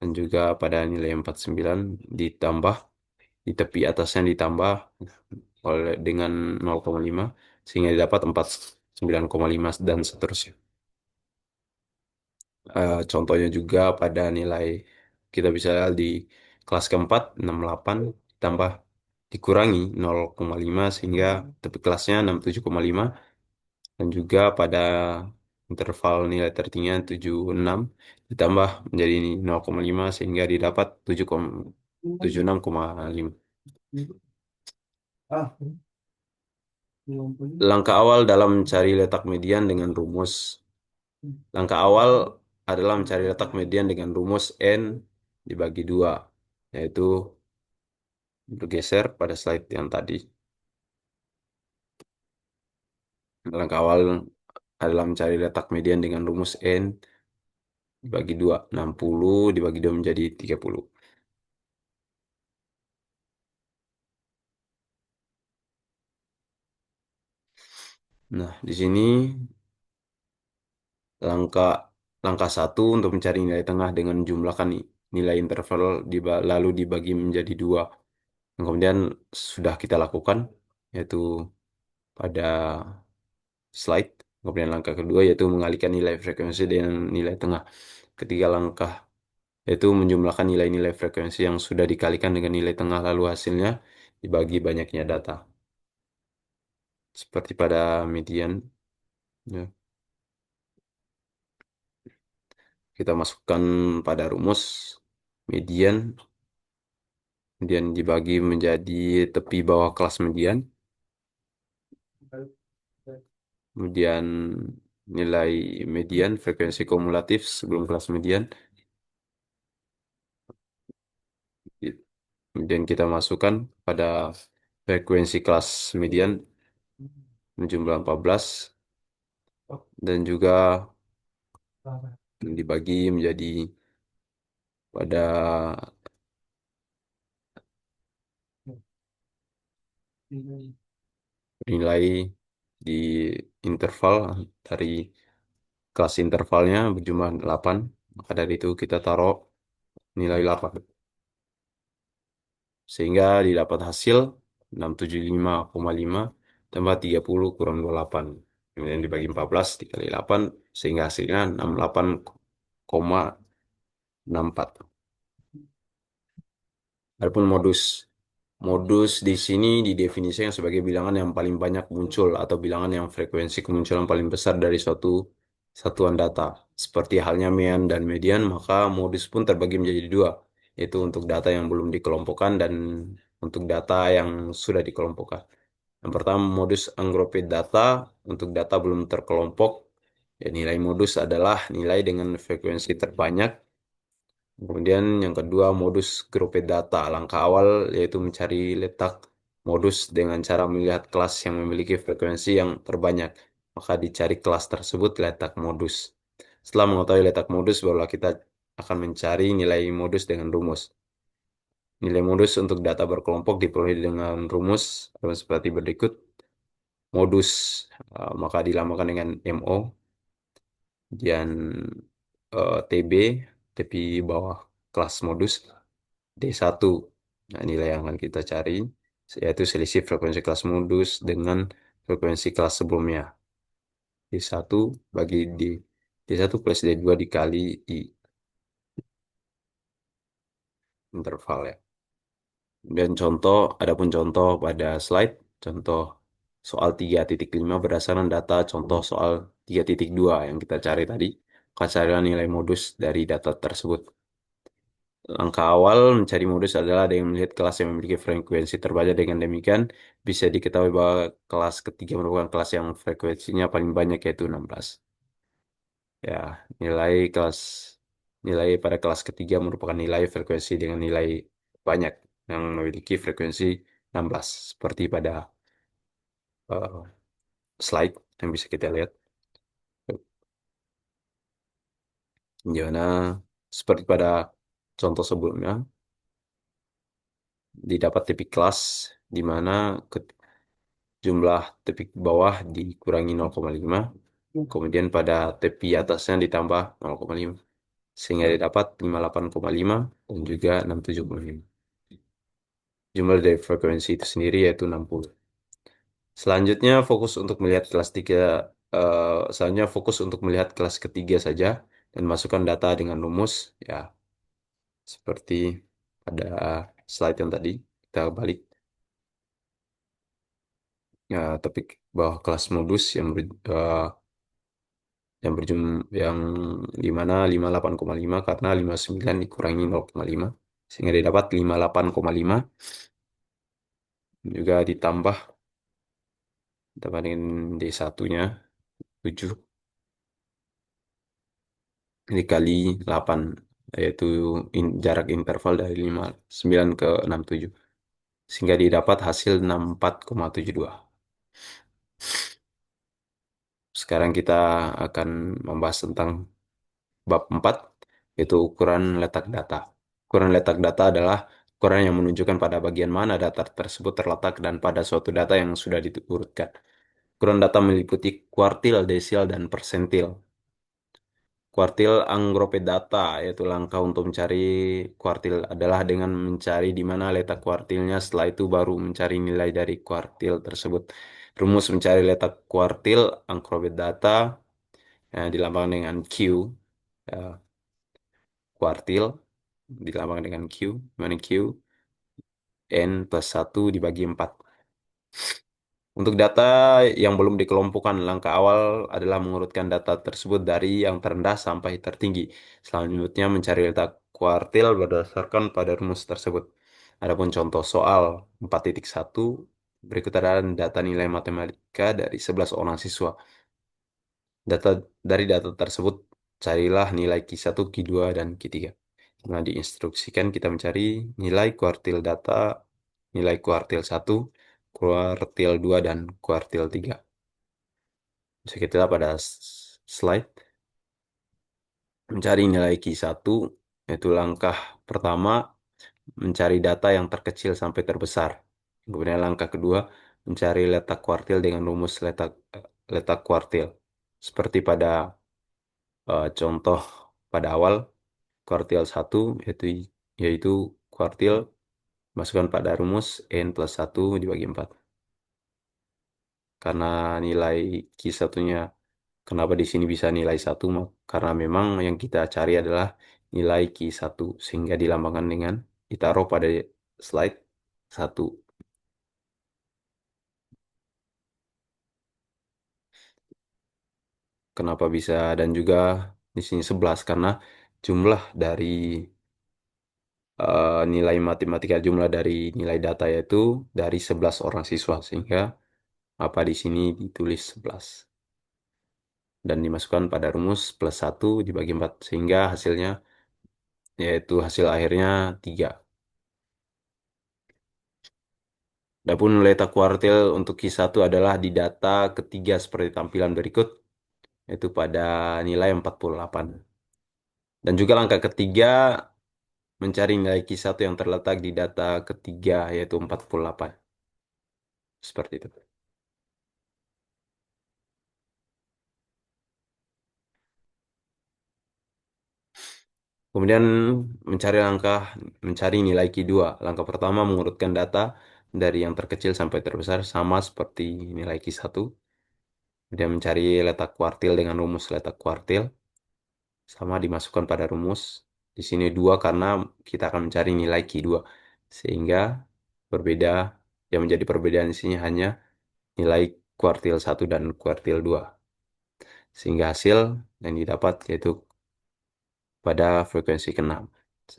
dan juga pada nilai 49 ditambah di tepi atasnya ditambah oleh dengan 0,5 sehingga didapat 49,5 dan seterusnya. Contohnya juga pada nilai kita bisa lihat di kelas keempat 68 ditambah dikurangi 0,5 sehingga tepi kelasnya 67,5 dan juga pada interval nilai tertingginya 76 ditambah menjadi 0,5 sehingga didapat 76,5. Langkah awal dalam mencari letak median dengan rumus. Langkah awal adalah mencari letak median dengan rumus N dibagi 2, yaitu bergeser pada slide yang tadi. Langkah awal adalah mencari letak median dengan rumus N dibagi 2, 60 dibagi 2 menjadi 30. Nah, di sini langkah langkah 1 untuk mencari nilai tengah dengan jumlahkan nilai interval lalu dibagi menjadi 2. Yang kemudian sudah kita lakukan yaitu pada slide. Kemudian langkah kedua yaitu mengalihkan nilai frekuensi dengan nilai tengah. Ketiga langkah yaitu menjumlahkan nilai-nilai frekuensi yang sudah dikalikan dengan nilai tengah lalu hasilnya dibagi banyaknya data. Seperti pada median. Ya. Kita masukkan pada rumus median. Kemudian dibagi menjadi tepi bawah kelas median. Kemudian nilai median frekuensi kumulatif sebelum kelas median. Kemudian kita masukkan pada frekuensi kelas median menjumlah 14 dan juga dibagi menjadi pada nilai di interval dari kelas intervalnya berjumlah 8. Maka dari itu kita taruh nilai 8. Sehingga didapat hasil 675,5 tambah 30 kurang 28. Kemudian dibagi 14 dikali 8 sehingga hasilnya 68,64. Adapun modus. Modus di sini didefinisikan sebagai bilangan yang paling banyak muncul atau bilangan yang frekuensi kemunculan paling besar dari suatu satuan data. Seperti halnya mean dan median, maka modus pun terbagi menjadi dua, yaitu untuk data yang belum dikelompokkan dan untuk data yang sudah dikelompokkan. Yang pertama, modus ungrouped data untuk data belum terkelompok. Ya, nilai modus adalah nilai dengan frekuensi terbanyak. Kemudian yang kedua modus grouped data. Langkah awal yaitu mencari letak modus dengan cara melihat kelas yang memiliki frekuensi yang terbanyak. Maka dicari kelas tersebut letak modus. Setelah mengetahui letak modus, barulah kita akan mencari nilai modus dengan rumus. Nilai modus untuk data berkelompok diperoleh dengan rumus seperti berikut. Modus, maka dilamakan dengan MO, dan TB, tepi bawah kelas modus. D1. Nah, nilai yang akan kita cari yaitu selisih frekuensi kelas modus dengan frekuensi kelas sebelumnya. D1 bagi D1 plus D2 dikali I interval ya. Dan contoh, adapun contoh pada slide, contoh soal 3.5 berdasarkan data contoh soal 3.2 yang kita cari tadi. Maka carilah nilai modus dari data tersebut. Langkah awal mencari modus adalah dengan melihat kelas yang memiliki frekuensi terbanyak. Dengan demikian, bisa diketahui bahwa kelas ketiga merupakan kelas yang frekuensinya paling banyak yaitu 16. Ya, nilai kelas nilai pada kelas ketiga merupakan nilai frekuensi dengan nilai banyak yang memiliki frekuensi 16 seperti pada eh, slide yang bisa kita lihat. Di mana seperti pada contoh sebelumnya didapat tipik kelas di mana jumlah tepik bawah dikurangi 0,5, kemudian pada tepi atasnya ditambah 0,5, sehingga didapat 58,5 dan juga 67,5. Jumlah dari frekuensi itu sendiri yaitu 60. Selanjutnya fokus untuk melihat kelas 3, selanjutnya fokus untuk melihat kelas ketiga saja dan masukkan data dengan rumus ya seperti pada slide yang tadi. Kita balik ya topik bawah kelas modus yang yang di mana 58,5 karena 59 dikurangi 0,5 sehingga didapat 58,5 juga ditambah dengan D1-nya 7 dikali 8 yaitu jarak interval dari 59 ke 67 sehingga didapat hasil 64,72. Sekarang kita akan membahas tentang bab 4 yaitu ukuran letak data. Ukuran letak data adalah ukuran yang menunjukkan pada bagian mana data tersebut terletak dan pada suatu data yang sudah diurutkan. Ukuran data meliputi kuartil, desil, dan persentil. Kuartil anggrope data yaitu langkah untuk mencari kuartil adalah dengan mencari di mana letak kuartilnya. Setelah itu baru mencari nilai dari kuartil tersebut. Rumus mencari letak kuartil anggrope data dilambangkan dengan Q. Ya, kuartil dilambangkan dengan Q, mana Q N plus 1 dibagi 4. Untuk data yang belum dikelompokkan, langkah awal adalah mengurutkan data tersebut dari yang terendah sampai tertinggi. Selanjutnya mencari letak kuartil berdasarkan pada rumus tersebut. Adapun contoh soal 4.1 berikut adalah data nilai matematika dari 11 orang siswa. Data dari data tersebut carilah nilai Q1, Q2, dan Q3. Nah, diinstruksikan kita mencari nilai kuartil data, nilai kuartil 1, kuartil 2, dan kuartil 3. Bisa kita lihat pada slide. Mencari nilai Q1, yaitu langkah pertama, mencari data yang terkecil sampai terbesar. Kemudian langkah kedua, mencari letak kuartil dengan rumus letak kuartil. Seperti pada contoh pada awal, kuartil satu yaitu kuartil masukkan pada rumus N plus satu dibagi 4. Karena nilai Q1-nya, kenapa di sini bisa nilai 1? Karena memang yang kita cari adalah nilai Q1, sehingga dilambangkan dengan ditaruh pada slide 1. Kenapa bisa dan juga di sini 11? Karena jumlah dari nilai matematika, jumlah dari nilai data yaitu dari 11 orang siswa, sehingga apa di sini ditulis 11 dan dimasukkan pada rumus plus 1 dibagi 4, sehingga hasilnya yaitu hasil akhirnya 3. Adapun letak kuartil untuk Q1 adalah di data ketiga seperti tampilan berikut, yaitu pada nilai 48. Dan juga langkah ketiga mencari nilai Q1 yang terletak di data ketiga yaitu 48. Seperti itu. Kemudian mencari nilai Q2. Langkah pertama mengurutkan data dari yang terkecil sampai terbesar sama seperti nilai Q1. Kemudian mencari letak kuartil dengan rumus letak kuartil sama dimasukkan pada rumus. Di sini 2 karena kita akan mencari nilai Q2. Sehingga berbeda, yang menjadi perbedaan di sini hanya nilai kuartil satu dan kuartil 2. Sehingga hasil yang didapat yaitu pada frekuensi ke-6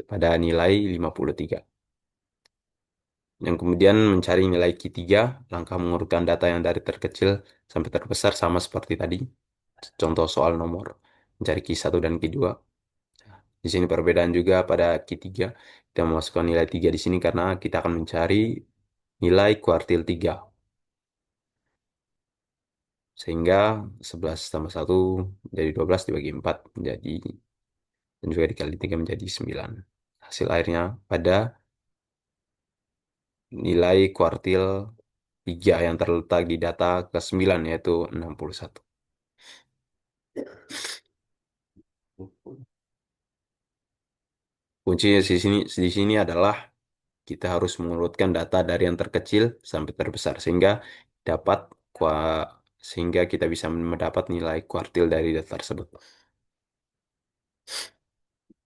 pada nilai 53. Yang kemudian mencari nilai Q3, langkah mengurutkan data yang dari terkecil sampai terbesar sama seperti tadi. Contoh soal nomor mencari Q1 dan Q2. Di sini perbedaan juga pada Q3. Kita memasukkan nilai 3 di sini karena kita akan mencari nilai kuartil 3. Sehingga 11 tambah 1 menjadi 12 dibagi 4 menjadi, dan juga dikali 3 menjadi 9. Hasil akhirnya pada nilai kuartil 3 yang terletak di data ke-9 yaitu 61. Kuncinya di sini adalah kita harus mengurutkan data dari yang terkecil sampai terbesar dapat kua, sehingga kita bisa mendapat nilai kuartil dari data tersebut.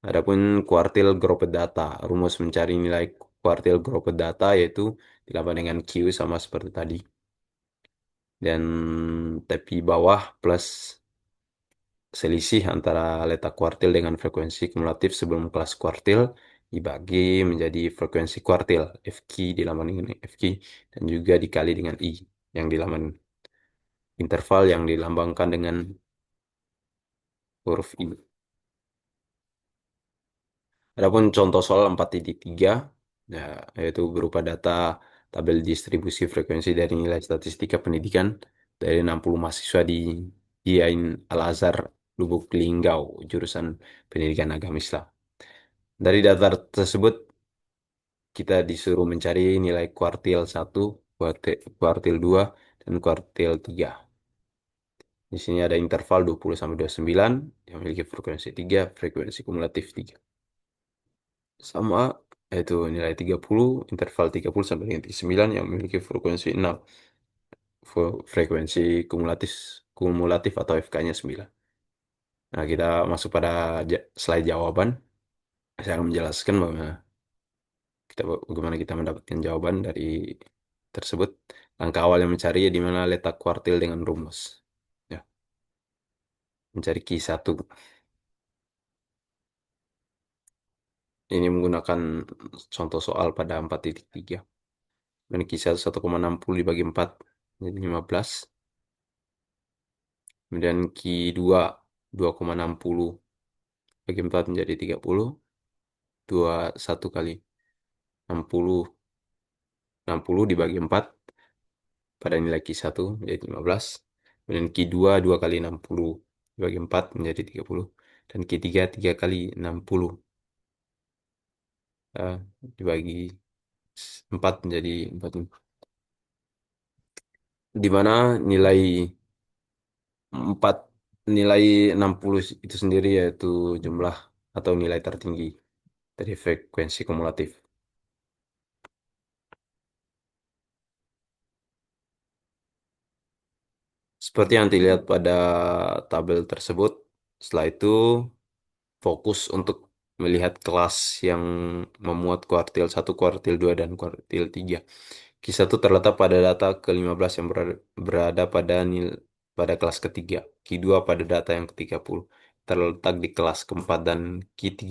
Adapun kuartil grouped data, rumus mencari nilai kuartil grouped data yaitu dilambang dengan Q sama seperti tadi. Dan tepi bawah plus selisih antara letak kuartil dengan frekuensi kumulatif sebelum kelas kuartil dibagi menjadi frekuensi kuartil FQ dilambang dengan FQ dan juga dikali dengan I yang dilambang interval yang dilambangkan dengan huruf I. Adapun contoh soal 4.3 ya, yaitu berupa data tabel distribusi frekuensi dari nilai statistika pendidikan dari 60 mahasiswa di IAIN Al-Azhar Lubuk Linggau jurusan Pendidikan Agama Islam. Dari data tersebut kita disuruh mencari nilai kuartil 1, kuartil 2, dan kuartil 3. Di sini ada interval 20 sampai 29 yang memiliki frekuensi 3, frekuensi kumulatif 3. Sama yaitu nilai 30, interval 30 sampai dengan 9 yang memiliki frekuensi 6, frekuensi kumulatif atau FK-nya 9. Nah, kita masuk pada slide jawaban. Saya akan menjelaskan bagaimana kita mendapatkan jawaban dari tersebut. Langkah awal yang mencari di mana letak kuartil dengan rumus. Ya, mencari Q1. Ini menggunakan contoh soal pada 4.3. Dan Q1 1,60 dibagi 4 jadi 15. Kemudian Q2 2,60 bagi 4 menjadi 30. 1 kali 60. 60 dibagi 4 pada nilai Q1 menjadi 15. Kemudian Q2 2 kali 60 dibagi 4 menjadi 30. Dan Q3 3 kali 60 dibagi 4 menjadi 40. Di mana nilai 4 nilai 60 itu sendiri yaitu jumlah atau nilai tertinggi dari frekuensi kumulatif. Seperti yang dilihat pada tabel tersebut, setelah itu fokus untuk melihat kelas yang memuat kuartil 1, kuartil 2, dan kuartil 3. Q1 terletak pada data ke-15 yang berada pada pada kelas ketiga. Q2 pada data yang ke-30 terletak di kelas keempat, dan Q3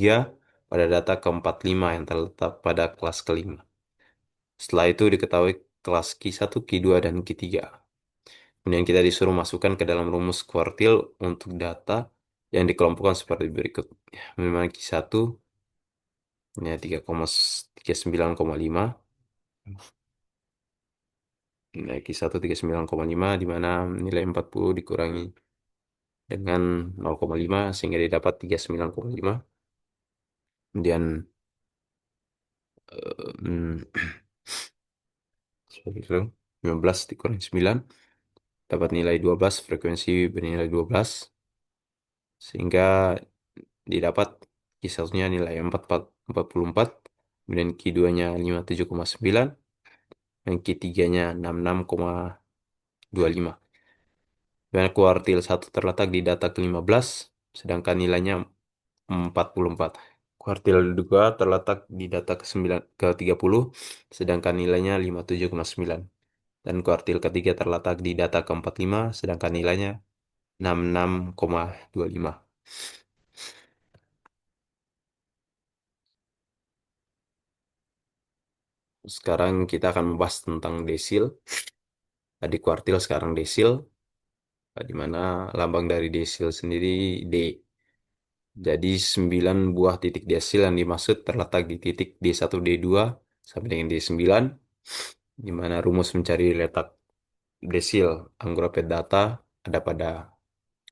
pada data ke-45 yang terletak pada kelas kelima. Setelah itu diketahui kelas Q1, Q2, dan Q3. Kemudian kita disuruh masukkan ke dalam rumus kuartil untuk data yang dikelompokkan seperti berikut. Memang Q1 ya 3,39,5. Nilai Q1 39,5, di mana nilai 40 dikurangi dengan 0,5 sehingga didapat 39,5. Kemudian hmm, seperti itu, 15 dikurangi 9 dapat nilai 12, frekuensi bernilai 12, sehingga didapat Q1-nya nilai 44, kemudian Q2-nya 57,9, dan Q3-nya 66,25. Dan kuartil 1 terletak di data ke-15, sedangkan nilainya 44. Kuartil 2 terletak di data ke-9, ke-30, sedangkan nilainya 57,9. Dan kuartil ketiga terletak di data ke-45, sedangkan nilainya 66,25. Sekarang kita akan membahas tentang desil. Tadi kuartil, sekarang desil, di mana lambang dari desil sendiri D. Jadi 9 buah titik desil yang dimaksud terletak di titik D1, D2 sampai dengan D9, di mana rumus mencari letak desil Angkor data ada pada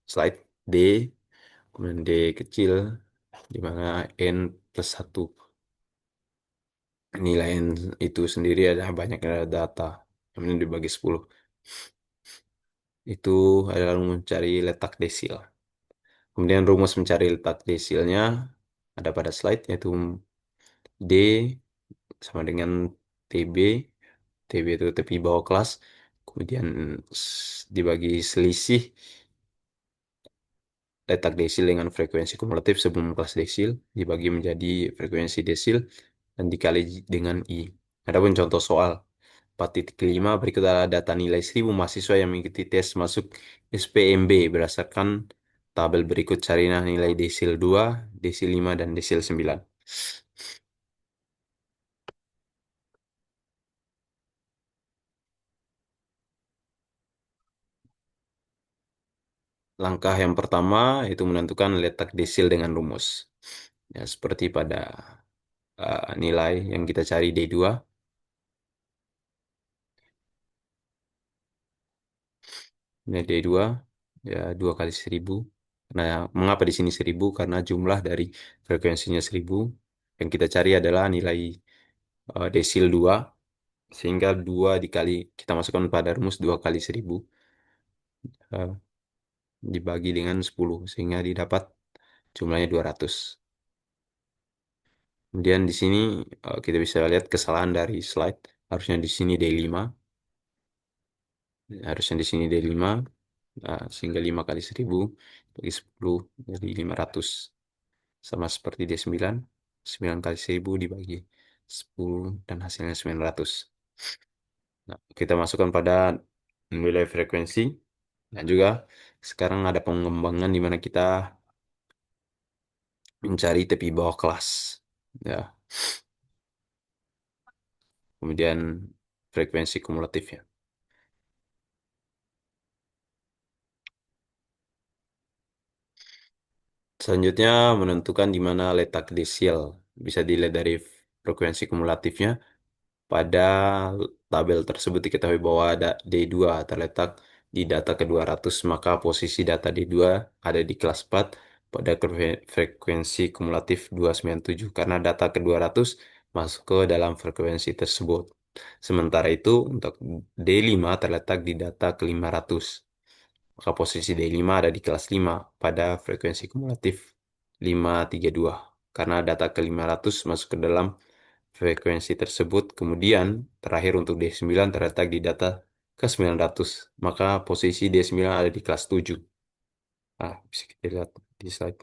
slide D, kemudian D kecil, di mana N plus 1. Nilai N itu sendiri adalah banyaknya data, kemudian dibagi 10. Itu adalah mencari letak desil. Kemudian rumus mencari letak desilnya ada pada slide, yaitu D sama dengan TB. TB itu tepi bawah kelas. Kemudian dibagi selisih letak desil dengan frekuensi kumulatif sebelum kelas desil, dibagi menjadi frekuensi desil dan dikali dengan I. Adapun contoh soal 4.5 berikut adalah data nilai 1.000 mahasiswa yang mengikuti tes masuk SPMB berdasarkan tabel berikut. Carilah nilai desil 2, desil 5, dan desil 9. Langkah yang pertama itu menentukan letak desil dengan rumus. Ya, seperti pada nilai yang kita cari D2. Ini D2 ya 2 kali 1.000. Nah, mengapa di sini 1.000? Karena jumlah dari frekuensinya 1.000. Yang kita cari adalah nilai desil 2, sehingga 2 dikali, kita masukkan pada rumus 2 kali 1.000 eh, dibagi dengan 10, sehingga didapat jumlahnya 200. Kemudian di sini kita bisa lihat kesalahan dari slide. Harusnya di sini D5. Harusnya di sini D5. Nah, sehingga 5 kali 1.000 bagi 10 jadi 500. Sama seperti D9. 9 kali 1.000 dibagi 10 dan hasilnya 900. Nah, kita masukkan pada nilai frekuensi. Dan juga sekarang ada pengembangan di mana kita mencari tepi bawah kelas. Ya, kemudian frekuensi kumulatifnya. Selanjutnya menentukan di mana letak desil. Bisa dilihat dari frekuensi kumulatifnya. Pada tabel tersebut diketahui bahwa ada D2 terletak di data ke-200, maka posisi data D2 ada di kelas 4 pada frekuensi kumulatif 297 karena data ke-200 masuk ke dalam frekuensi tersebut. Sementara itu untuk D5 terletak di data ke-500, maka posisi D5 ada di kelas 5 pada frekuensi kumulatif 532. Karena data ke 500 masuk ke dalam frekuensi tersebut, kemudian terakhir untuk D9 terletak di data ke 900. Maka posisi D9 ada di kelas 7. Bisa kita lihat di slide.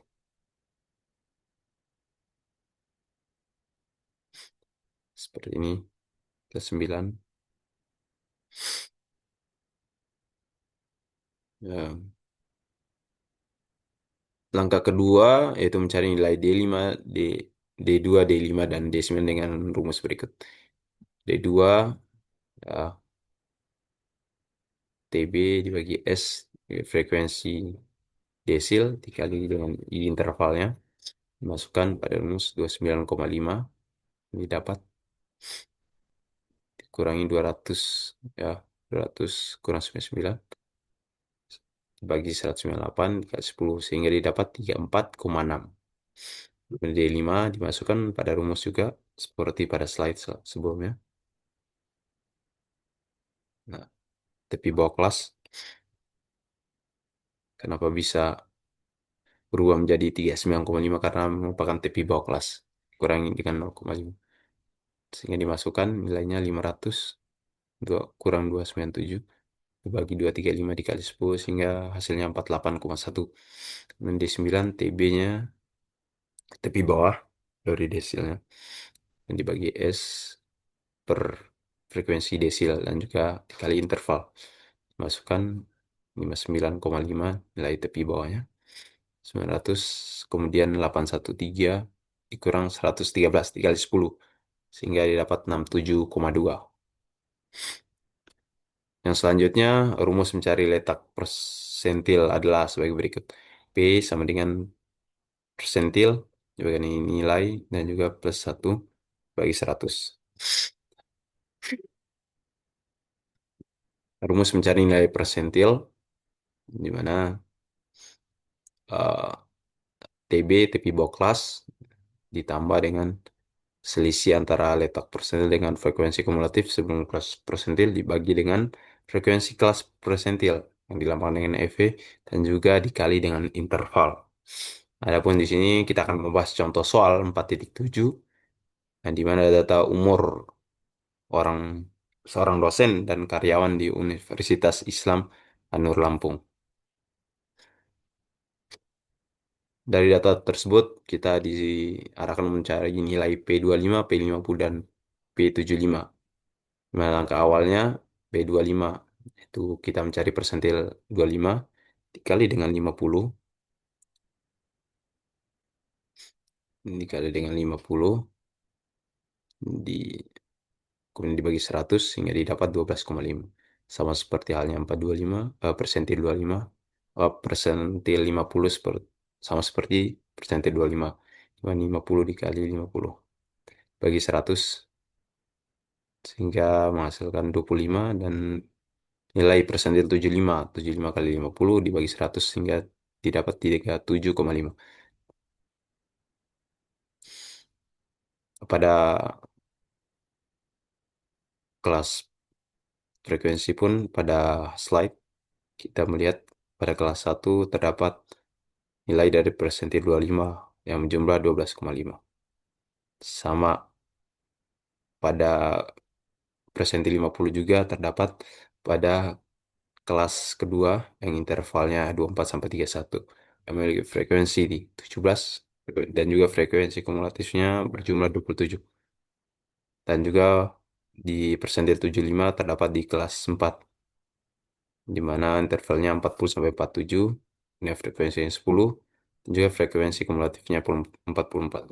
Seperti ini, kelas 9. Ya. Langkah kedua yaitu mencari nilai D5, D, D2, D5, dan D9 dengan rumus berikut. D2, ya, TB dibagi S, frekuensi desil dikali dengan intervalnya. Dimasukkan pada rumus 29,5. Ini dapat dikurangi 200, ya, 200 kurang 99 bagi 198 dikali 10 sehingga didapat 34,6. D5 dimasukkan pada rumus juga seperti pada slide sebelumnya. Nah, tepi bawah kelas kenapa bisa berubah menjadi 39,5 karena merupakan tepi bawah kelas kurangi dengan 0,5 sehingga dimasukkan nilainya 500 kurang 297 dibagi 235 dikali 10 sehingga hasilnya 48,1. Dan D9 TB-nya tepi bawah dari desilnya dan dibagi S per frekuensi desil dan juga dikali interval. Masukkan 59,5 nilai tepi bawahnya. 900 kemudian 813 dikurang 113 dikali 10 sehingga didapat 67,2. Yang selanjutnya rumus mencari letak persentil adalah sebagai berikut. P sama dengan persentil juga ini nilai dan juga plus 1 bagi 100. Rumus mencari nilai persentil di mana eh, TB tepi bawah kelas ditambah dengan selisih antara letak persentil dengan frekuensi kumulatif sebelum kelas persentil dibagi dengan frekuensi kelas persentil yang dilambangkan dengan EV dan juga dikali dengan interval. Adapun di sini kita akan membahas contoh soal 4.7 yang di mana data umur orang seorang dosen dan karyawan di Universitas Islam Anur Lampung. Dari data tersebut, kita diarahkan mencari nilai P25, P50, dan P75. Nah, langkah awalnya P25, itu kita mencari persentil 25 dikali dengan 50, dikali dengan 50, di, kemudian dibagi 100, sehingga didapat 12,5. Sama seperti halnya 425, persentil 25, persentil 50 sama seperti persentil 25. 50 dikali 50 bagi 100 sehingga menghasilkan 25 dan nilai persentil 75. 75 kali 50 dibagi 100 sehingga didapat 37,5. Pada kelas frekuensi pun pada slide kita melihat pada kelas 1 terdapat nilai dari persentil 25 yang menjumlah 12,5. Sama pada persentil 50 juga terdapat pada kelas kedua yang intervalnya 24 sampai 31 yang memiliki frekuensi di 17 dan juga frekuensi kumulatifnya berjumlah 27. Dan juga di persentil 75 terdapat di kelas 4 di mana intervalnya 40 sampai 47, ini frekuensinya 10 dan juga frekuensi kumulatifnya 44.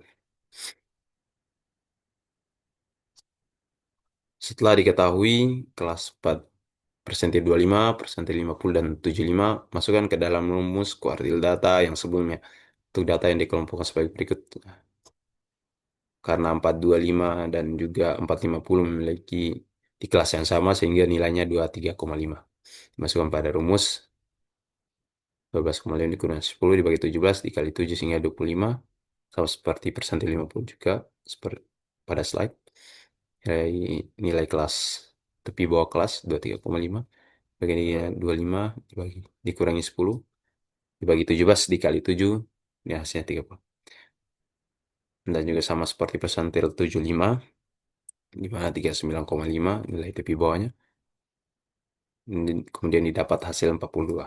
Setelah diketahui kelas 4 persentil 25, persentil 50, dan 75, masukkan ke dalam rumus kuartil data yang sebelumnya. Untuk data yang dikelompokkan sebagai berikut. Karena 425 dan juga 450 memiliki di kelas yang sama sehingga nilainya 23,5. Masukkan pada rumus 12,5 dikurang 10 dibagi 17 dikali 7 sehingga 25. Sama seperti persentil 50 juga seperti pada slide. Nilai kelas tepi bawah kelas 23,5 bagi 25 dibagi dikurangi 10 dibagi 17 dikali 7 ini hasilnya 30. dan juga sama seperti persentil 75, di mana 39,5 nilai tepi bawahnya. Kemudian didapat hasil 42.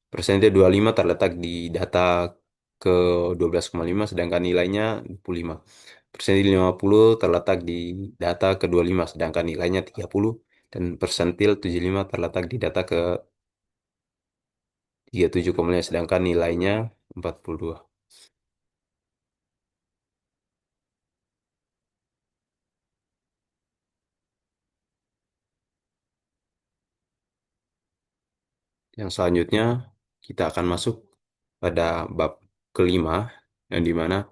Persentil 25 terletak di data ke 12,5 sedangkan nilainya 25. Persentil 50 terletak di data ke 25 sedangkan nilainya 30. Dan persentil 75 terletak di data ke 37,5 sedangkan nilainya 42. Yang selanjutnya kita akan masuk pada bab kelima yang dimana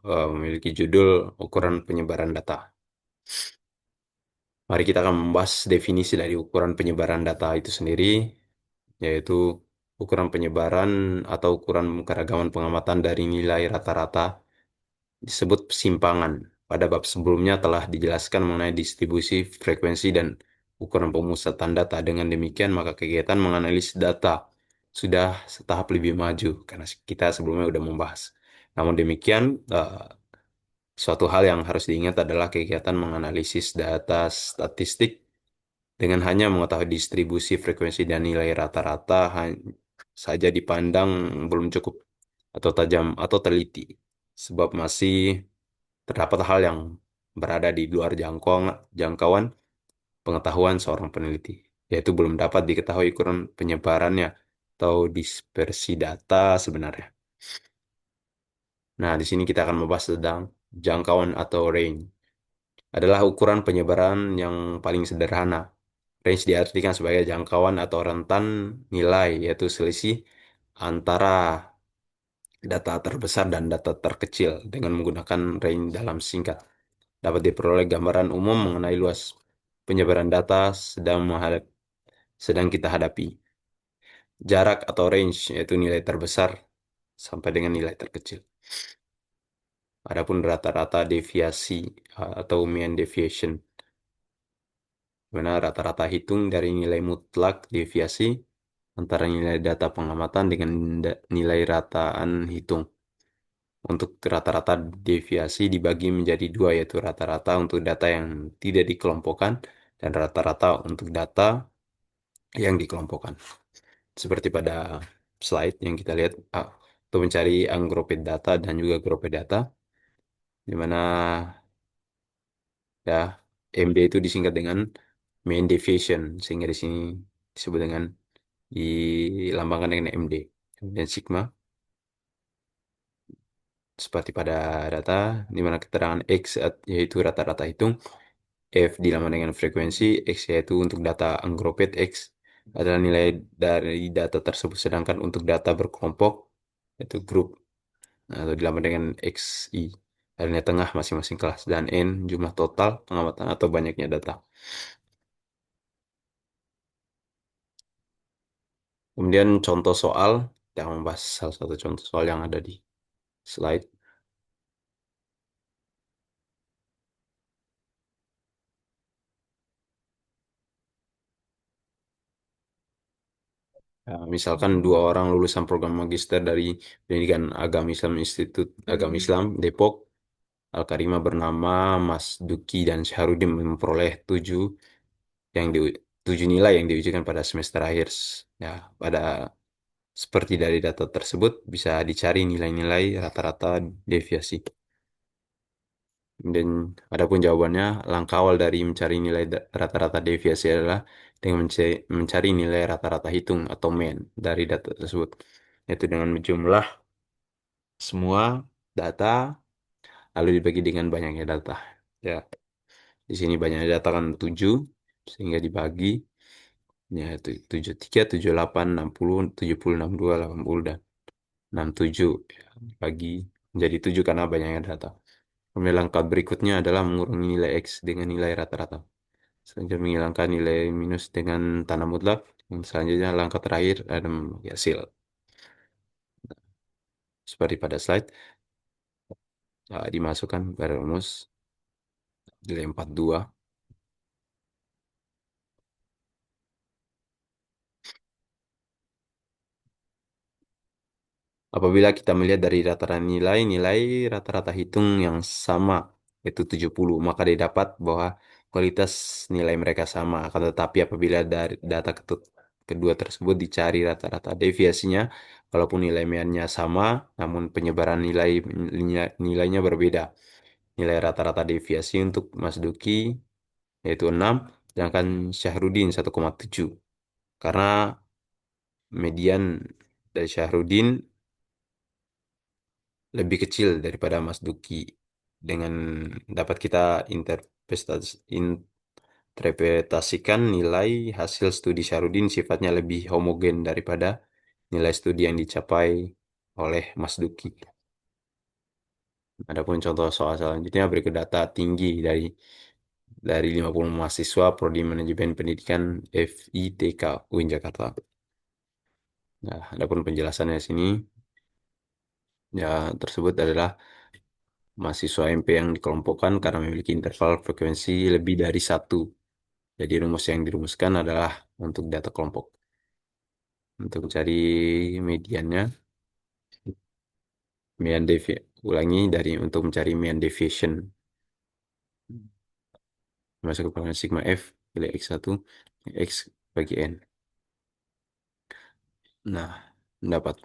memiliki judul ukuran penyebaran data. Mari kita akan membahas definisi dari ukuran penyebaran data itu sendiri, yaitu ukuran penyebaran atau ukuran keragaman pengamatan dari nilai rata-rata disebut persimpangan. Pada bab sebelumnya telah dijelaskan mengenai distribusi, frekuensi, dan ukuran pemusatan data. Dengan demikian, maka kegiatan menganalisis data sudah setahap lebih maju karena kita sebelumnya sudah membahas. Namun demikian, suatu hal yang harus diingat adalah kegiatan menganalisis data statistik dengan hanya mengetahui distribusi, frekuensi, dan nilai rata-rata saja dipandang belum cukup atau tajam atau teliti, sebab masih terdapat hal yang berada di luar jangkauan pengetahuan seorang peneliti, yaitu belum dapat diketahui ukuran penyebarannya atau dispersi data sebenarnya. Nah, di sini kita akan membahas tentang jangkauan atau range. Adalah ukuran penyebaran yang paling sederhana. Range diartikan sebagai jangkauan atau rentan nilai, yaitu selisih antara data terbesar dan data terkecil dengan menggunakan range dalam singkat. Dapat diperoleh gambaran umum mengenai luas penyebaran data sedang kita hadapi. Jarak atau range yaitu nilai terbesar sampai dengan nilai terkecil. Adapun rata-rata deviasi atau mean deviation, di mana rata-rata hitung dari nilai mutlak deviasi antara nilai data pengamatan dengan nilai rataan hitung. Untuk rata-rata deviasi dibagi menjadi dua, yaitu rata-rata untuk data yang tidak dikelompokkan dan rata-rata untuk data yang dikelompokkan. Seperti pada slide yang kita lihat, untuk mencari ungrouped data dan juga grouped data, di mana ya MD itu disingkat dengan mean deviation, sehingga di sini disebut dengan dilambangkan dengan MD. Kemudian sigma seperti pada data di mana keterangan X yaitu rata-rata hitung, F dilambangkan dengan frekuensi, X yaitu untuk data ungrouped, X adalah nilai dari data tersebut, sedangkan untuk data berkelompok yaitu grup atau dilambangkan dengan XI adalah nilai tengah masing-masing kelas, dan N jumlah total pengamatan atau banyaknya data. Kemudian contoh soal, yang membahas salah satu contoh soal yang ada di slide. Ya, misalkan dua orang lulusan program magister dari Pendidikan Agama Islam Institut Agama Islam Depok, Al-Karimah bernama Mas Duki dan Syahrudin memperoleh yang di, 7 nilai yang diujikan pada semester akhir. Ya, pada seperti dari data tersebut bisa dicari nilai-nilai rata-rata deviasi. Dan adapun jawabannya, langkah awal dari mencari nilai rata-rata deviasi adalah dengan mencari nilai rata-rata hitung atau mean dari data tersebut, yaitu dengan menjumlah semua data lalu dibagi dengan banyaknya data. Ya, di sini banyaknya data kan 7, sehingga dibagi ya itu 73, 78, 60, 70, 62, 80 dan 67 ya, dibagi menjadi 7 karena banyaknya data. Kemudian langkah berikutnya adalah mengurangi nilai X dengan nilai rata-rata. Selanjutnya menghilangkan nilai minus dengan tanda mutlak. Dan selanjutnya langkah terakhir ada membagi hasil. Seperti pada slide, dimasukkan pada rumus nilai 42. Apabila kita melihat dari rata-rata nilai rata-rata hitung yang sama, yaitu 70, maka didapat bahwa kualitas nilai mereka sama. Akan tetapi apabila dari data kedua tersebut dicari rata-rata deviasinya, walaupun nilai meannya sama, namun penyebaran nilainya berbeda. Nilai rata-rata deviasi untuk Mas Duki yaitu 6, sedangkan Syahrudin 1,7. Karena median dari Syahrudin lebih kecil daripada Mas Duki. Dengan dapat kita interpretasikan nilai hasil studi Syarudin sifatnya lebih homogen daripada nilai studi yang dicapai oleh Mas Duki. Adapun contoh soal selanjutnya berikut data tinggi dari 50 mahasiswa Prodi Manajemen Pendidikan FITK UIN Jakarta. Nah, adapun penjelasannya di sini ya tersebut adalah mahasiswa MP yang dikelompokkan karena memiliki interval frekuensi lebih dari satu. Jadi rumus yang dirumuskan adalah untuk data kelompok. Untuk mencari mediannya, ulangi dari untuk mencari mean deviation. Masuk ke panggilan sigma F, pilih X1, X bagi N. Nah, mendapat.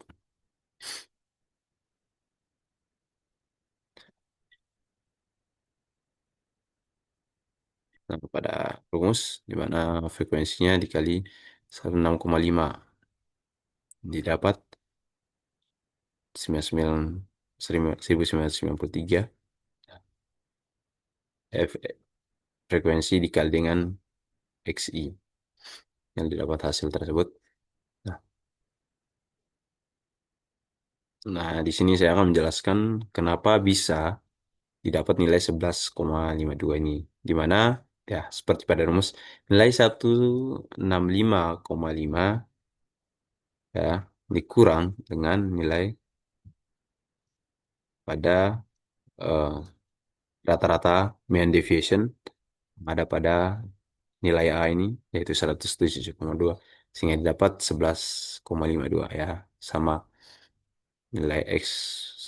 Nah, pada rumus, di mana frekuensinya dikali 16,5 didapat 1993 F, frekuensi dikali dengan XI yang didapat hasil tersebut. Nah, di sini saya akan menjelaskan kenapa bisa didapat nilai 11,52 ini. Di mana, ya, seperti pada rumus, nilai 165,5 ya, dikurang dengan nilai pada eh, rata-rata mean deviation ada pada nilai A ini, yaitu 107,2, sehingga didapat 11,52 ya, sama nilai X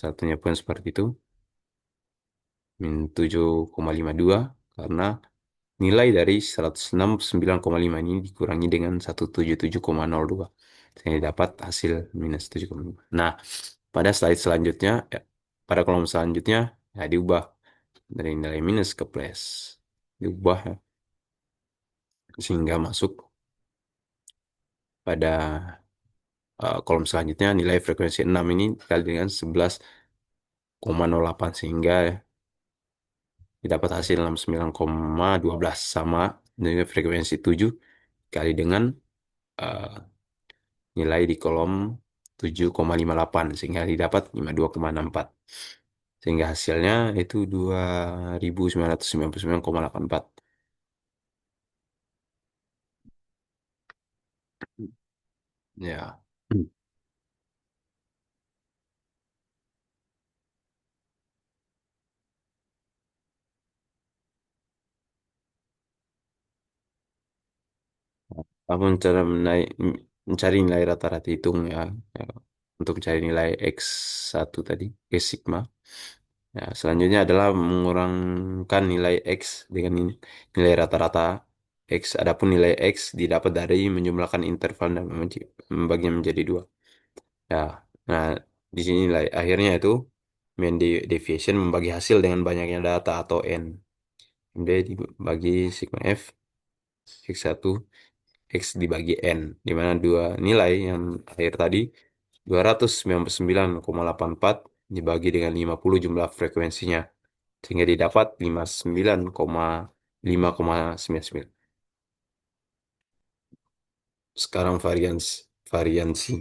satunya pun seperti itu, min 7,52, karena nilai dari 169,5 ini dikurangi dengan 177,02. Sehingga dapat hasil minus 7,5. Nah, pada slide selanjutnya, ya, pada kolom selanjutnya, ya diubah dari nilai minus ke plus. Diubah ya, sehingga masuk pada kolom selanjutnya nilai frekuensi 6 ini dikali dengan 11,08 sehingga didapat hasil 69,12 sama dengan frekuensi 7 kali dengan eh, nilai di kolom 7,58 sehingga didapat 52,64 sehingga hasilnya itu 2999,84. Ya. Aku mencari nilai rata-rata hitung ya, ya, untuk mencari nilai X1 tadi, X sigma. Ya, selanjutnya adalah mengurangkan nilai X dengan nilai rata-rata X. Adapun nilai X didapat dari menjumlahkan interval dan membaginya menjadi dua. Ya, nah di sini nilai akhirnya itu deviation membagi hasil dengan banyaknya data atau N. B dibagi sigma F, X1 X dibagi N, di mana dua nilai yang akhir tadi 299,84 dibagi dengan 50 jumlah frekuensinya, sehingga didapat 59,5,99. Sekarang variansi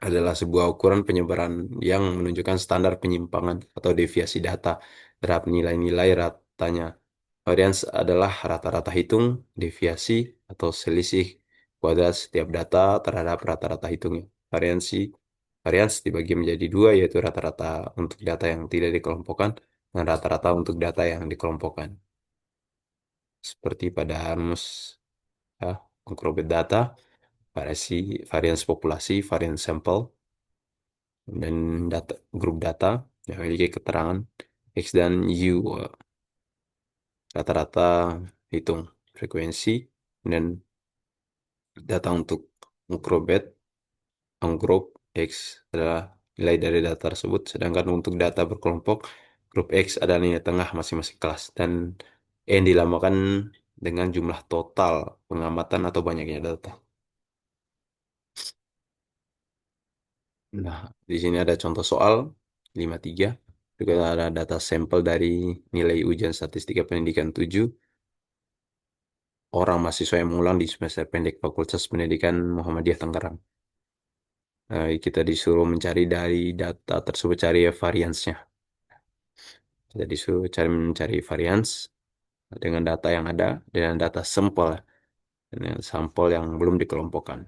adalah sebuah ukuran penyebaran yang menunjukkan standar penyimpangan atau deviasi data terhadap nilai-nilai ratanya. Varians adalah rata-rata hitung, deviasi, atau selisih kuadrat setiap data terhadap rata-rata hitungnya. Variansi Varians dibagi menjadi dua, yaitu rata-rata untuk data yang tidak dikelompokkan dan rata-rata untuk data yang dikelompokkan. Seperti pada rumus ya, microbit data, variasi varians populasi, varians sampel, dan data grup data yang memiliki keterangan X dan Y. Rata-rata hitung frekuensi dan data untuk Microbit, grup X adalah nilai dari data tersebut, sedangkan untuk data berkelompok, grup X adalah nilai tengah masing-masing kelas dan yang dilamakan dengan jumlah total pengamatan atau banyaknya data. Nah, di sini ada contoh soal 53. Juga ada data sampel dari nilai ujian statistika pendidikan 7 orang mahasiswa yang mengulang di semester pendek Fakultas Pendidikan Muhammadiyah Tangerang. Kita disuruh mencari dari data tersebut, cari variansnya. Kita disuruh mencari varians dengan data yang ada, dengan data sampel, dengan sampel yang belum dikelompokkan.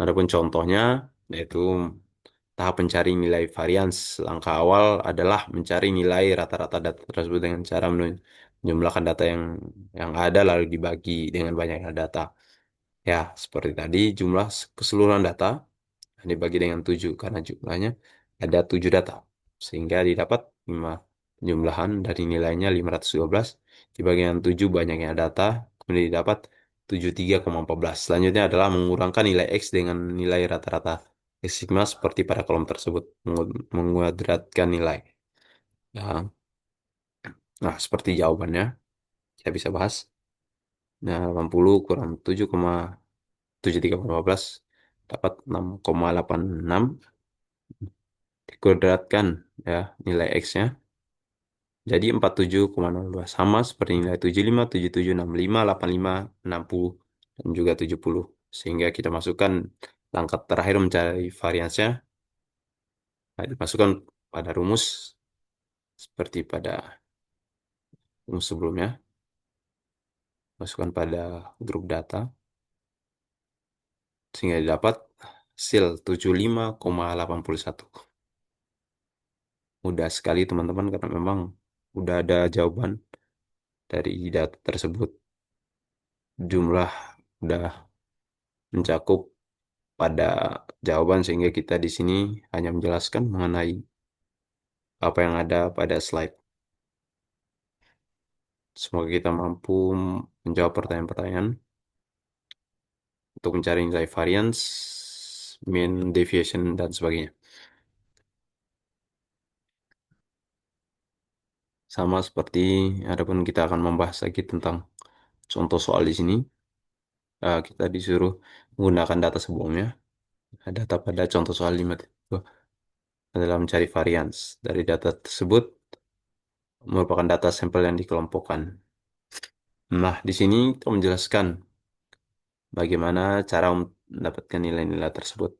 Adapun contohnya, yaitu tahap pencari nilai varians. Langkah awal adalah mencari nilai rata-rata data tersebut dengan cara menjumlahkan data yang ada lalu dibagi dengan banyaknya data. Ya, seperti tadi jumlah keseluruhan data dibagi dengan 7 karena jumlahnya ada 7 data. Sehingga didapat 5 jumlahan dari nilainya 512 dibagi dengan 7 banyaknya data, kemudian didapat 73,14. Selanjutnya adalah mengurangkan nilai X dengan nilai rata-rata X sigma seperti pada kolom tersebut, menguadratkan nilai. Ya. Nah, seperti jawabannya, saya bisa bahas. Nah, 80 kurang 7,73,14 dapat 6,86 dikuadratkan ya nilai X-nya jadi 47,02 sama seperti nilai 75, 77, 65, 85, 60 dan juga 70. Sehingga kita masukkan langkah terakhir mencari variansnya, nah, dimasukkan pada rumus seperti pada rumus sebelumnya, masukkan pada grup data sehingga didapat hasil 75,81. Mudah sekali teman-teman karena memang udah ada jawaban dari data tersebut. Jumlah udah mencakup pada jawaban sehingga kita di sini hanya menjelaskan mengenai apa yang ada pada slide. Semoga kita mampu menjawab pertanyaan-pertanyaan untuk mencari nilai variance, mean deviation dan sebagainya. Sama seperti adapun kita akan membahas lagi tentang contoh soal di sini. Kita disuruh menggunakan data sebelumnya. Data pada contoh soal 5 adalah mencari variance. Dari data tersebut merupakan data sampel yang dikelompokkan. Nah, di sini kita menjelaskan bagaimana cara mendapatkan nilai-nilai tersebut.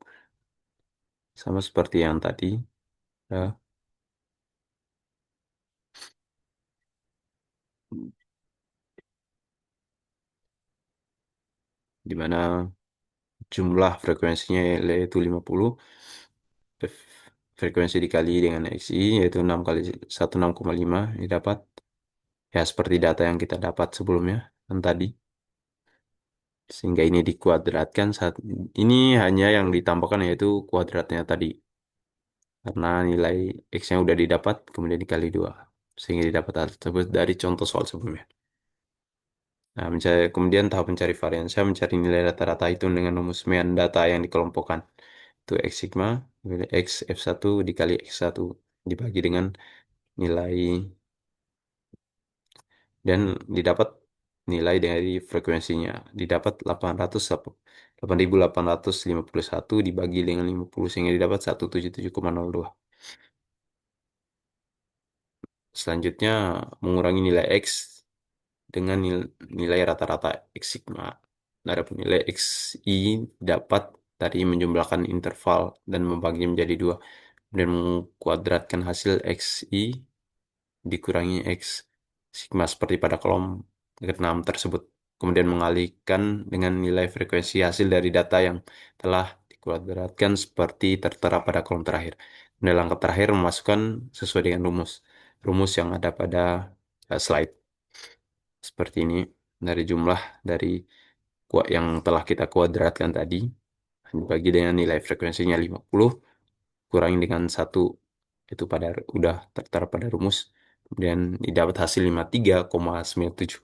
Sama seperti yang tadi, ya, di mana jumlah frekuensinya yaitu 50, frekuensi dikali dengan XI yaitu 6 kali 1 6,5 didapat. Ya, seperti data yang kita dapat sebelumnya kan tadi. Sehingga ini dikuadratkan saat ini hanya yang ditambahkan yaitu kuadratnya tadi. Karena nilai X-nya udah didapat, kemudian dikali 2. Sehingga didapat hal tersebut dari contoh soal sebelumnya. Nah, kemudian tahap mencari varian. Saya mencari nilai rata-rata itu dengan rumus mean data yang dikelompokkan. Itu X sigma, X F1 dikali X1 dibagi dengan nilai dan didapat nilai dari frekuensinya. Didapat 8.851 dibagi dengan 50 sehingga didapat 177,02. Selanjutnya mengurangi nilai X dengan nilai rata-rata X sigma. Adapun nilai XI dapat dari menjumlahkan interval dan membagi menjadi dua dan mengkuadratkan hasil XI dikurangi X sigma seperti pada kolom ke-6 tersebut. Kemudian mengalihkan dengan nilai frekuensi hasil dari data yang telah dikuadratkan seperti tertera pada kolom terakhir. Dan langkah terakhir memasukkan sesuai dengan rumus yang ada pada slide. Seperti ini dari jumlah dari yang telah kita kuadratkan tadi dibagi dengan nilai frekuensinya 50 kurangi dengan satu, itu pada udah tertera pada rumus, kemudian didapat hasil 53,97.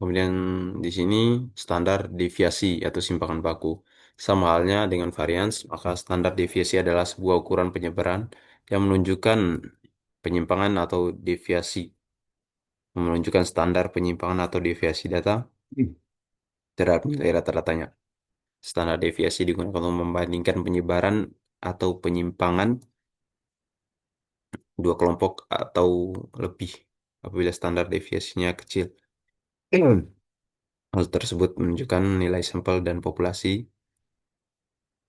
Kemudian di sini standar deviasi atau simpangan baku. Sama halnya dengan varians, maka standar deviasi adalah sebuah ukuran penyebaran yang menunjukkan penyimpangan atau deviasi, menunjukkan standar penyimpangan atau deviasi data terhadap nilai rata-ratanya. Standar deviasi digunakan untuk membandingkan penyebaran atau penyimpangan dua kelompok atau lebih apabila standar deviasinya kecil. Hal tersebut menunjukkan nilai sampel dan populasi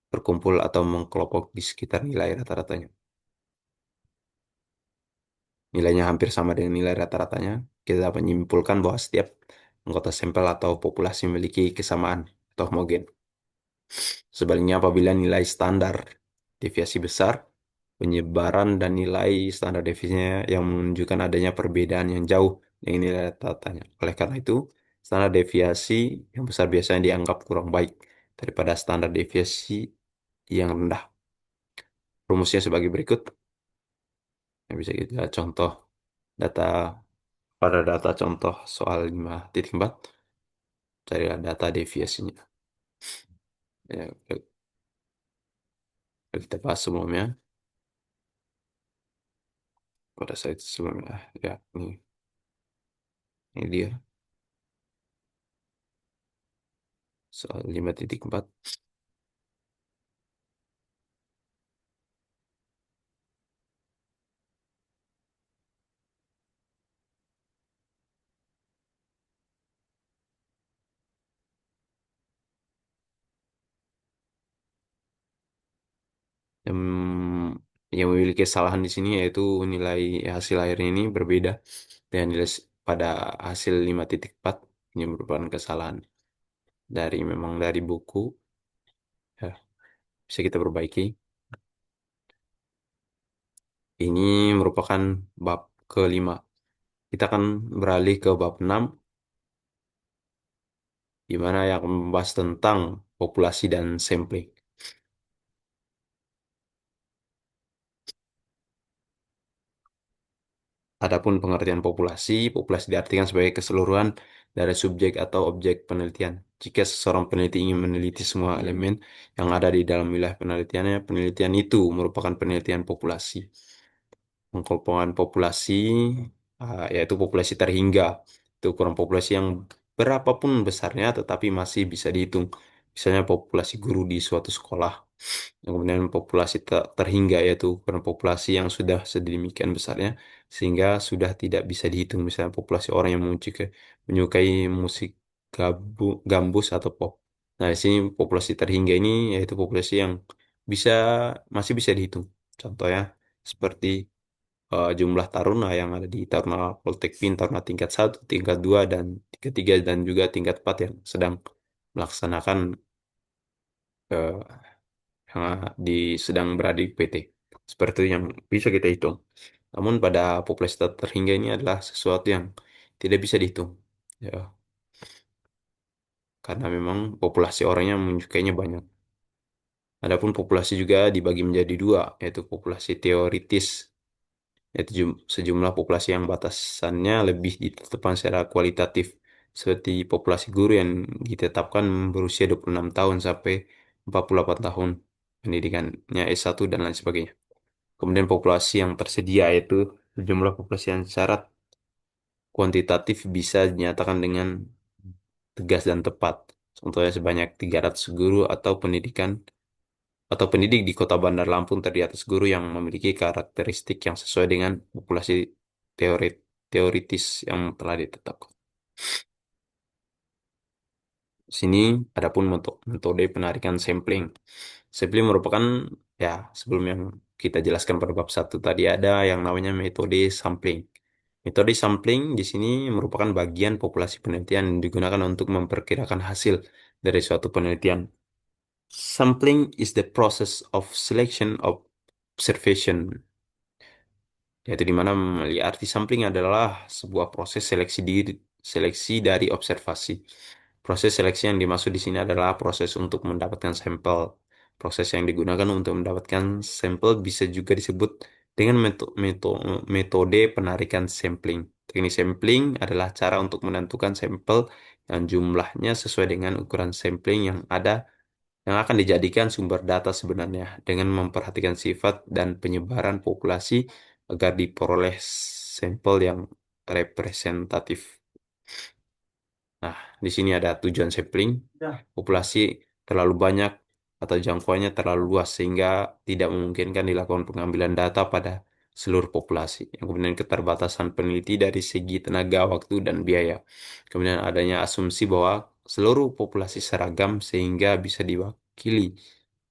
berkumpul atau mengkelompok di sekitar nilai rata-ratanya. Nilainya hampir sama dengan nilai rata-ratanya, kita dapat menyimpulkan bahwa setiap anggota sampel atau populasi memiliki kesamaan atau homogen. Sebaliknya, apabila nilai standar deviasi besar, penyebaran dan nilai standar deviasinya yang menunjukkan adanya perbedaan yang jauh dengan nilai rata-ratanya. Oleh karena itu, standar deviasi yang besar biasanya dianggap kurang baik daripada standar deviasi yang rendah. Rumusnya sebagai berikut. Yang bisa kita contoh data pada data contoh soal 5.4, carilah data deviasinya. Ya, kita bahas sebelumnya pada saat sebelumnya. Ya, ini dia soal 5.4. Yang, yang memiliki kesalahan di sini yaitu nilai hasil akhirnya ini berbeda dengan nilai pada hasil 5.4. Ini merupakan kesalahan dari memang dari buku. Ya, bisa kita perbaiki. Ini merupakan bab kelima. Kita akan beralih ke bab 6, di mana yang membahas tentang populasi dan sampling. Adapun pengertian populasi, populasi diartikan sebagai keseluruhan dari subjek atau objek penelitian. Jika seseorang peneliti ingin meneliti semua elemen yang ada di dalam wilayah penelitiannya, penelitian itu merupakan penelitian populasi. Pengkelompokan populasi, yaitu populasi terhingga. Itu ukuran populasi yang berapapun besarnya tetapi masih bisa dihitung. Misalnya populasi guru di suatu sekolah. Kemudian populasi terhingga yaitu ukuran populasi yang sudah sedemikian besarnya sehingga sudah tidak bisa dihitung. Misalnya populasi orang yang menyukai musik gambus atau pop. Nah, di sini populasi terhingga ini yaitu populasi yang bisa masih bisa dihitung. Contohnya seperti jumlah taruna yang ada di Taruna Poltekpin, Taruna tingkat satu, tingkat 2 dan tingkat 3 dan juga tingkat 4 yang sedang melaksanakan eh, yang di sedang berada di PT. Seperti itu yang bisa kita hitung. Namun pada populasi terhingga ini adalah sesuatu yang tidak bisa dihitung. Ya, karena memang populasi orangnya menyukainya banyak. Adapun populasi juga dibagi menjadi dua, yaitu populasi teoritis, yaitu sejumlah populasi yang batasannya lebih ditetapkan secara kualitatif, seperti populasi guru yang ditetapkan berusia 26 tahun sampai 48 tahun, pendidikannya S1 dan lain sebagainya. Kemudian populasi yang tersedia yaitu jumlah populasi yang syarat kuantitatif bisa dinyatakan dengan tegas dan tepat. Contohnya sebanyak 300 guru atau pendidik di Kota Bandar Lampung terdiri atas guru yang memiliki karakteristik yang sesuai dengan populasi teori teoritis yang telah ditetapkan. Sini adapun untuk metode penarikan sampling. Sampling merupakan, ya, sebelum yang kita jelaskan pada bab satu tadi ada yang namanya metode sampling. Metode sampling di sini merupakan bagian populasi penelitian yang digunakan untuk memperkirakan hasil dari suatu penelitian. Sampling is the process of selection of observation yaitu di mana arti sampling adalah sebuah proses seleksi dari observasi. Proses seleksi yang dimaksud di sini adalah proses untuk mendapatkan sampel. Proses yang digunakan untuk mendapatkan sampel bisa juga disebut dengan metode penarikan sampling. Teknik sampling adalah cara untuk menentukan sampel yang jumlahnya sesuai dengan ukuran sampling yang akan dijadikan sumber data sebenarnya dengan memperhatikan sifat dan penyebaran populasi agar diperoleh sampel yang representatif. Nah, di sini ada tujuan sampling. Populasi terlalu banyak atau jangkauannya terlalu luas sehingga tidak memungkinkan dilakukan pengambilan data pada seluruh populasi. Yang kemudian keterbatasan peneliti dari segi tenaga, waktu, dan biaya. Kemudian adanya asumsi bahwa seluruh populasi seragam sehingga bisa diwakili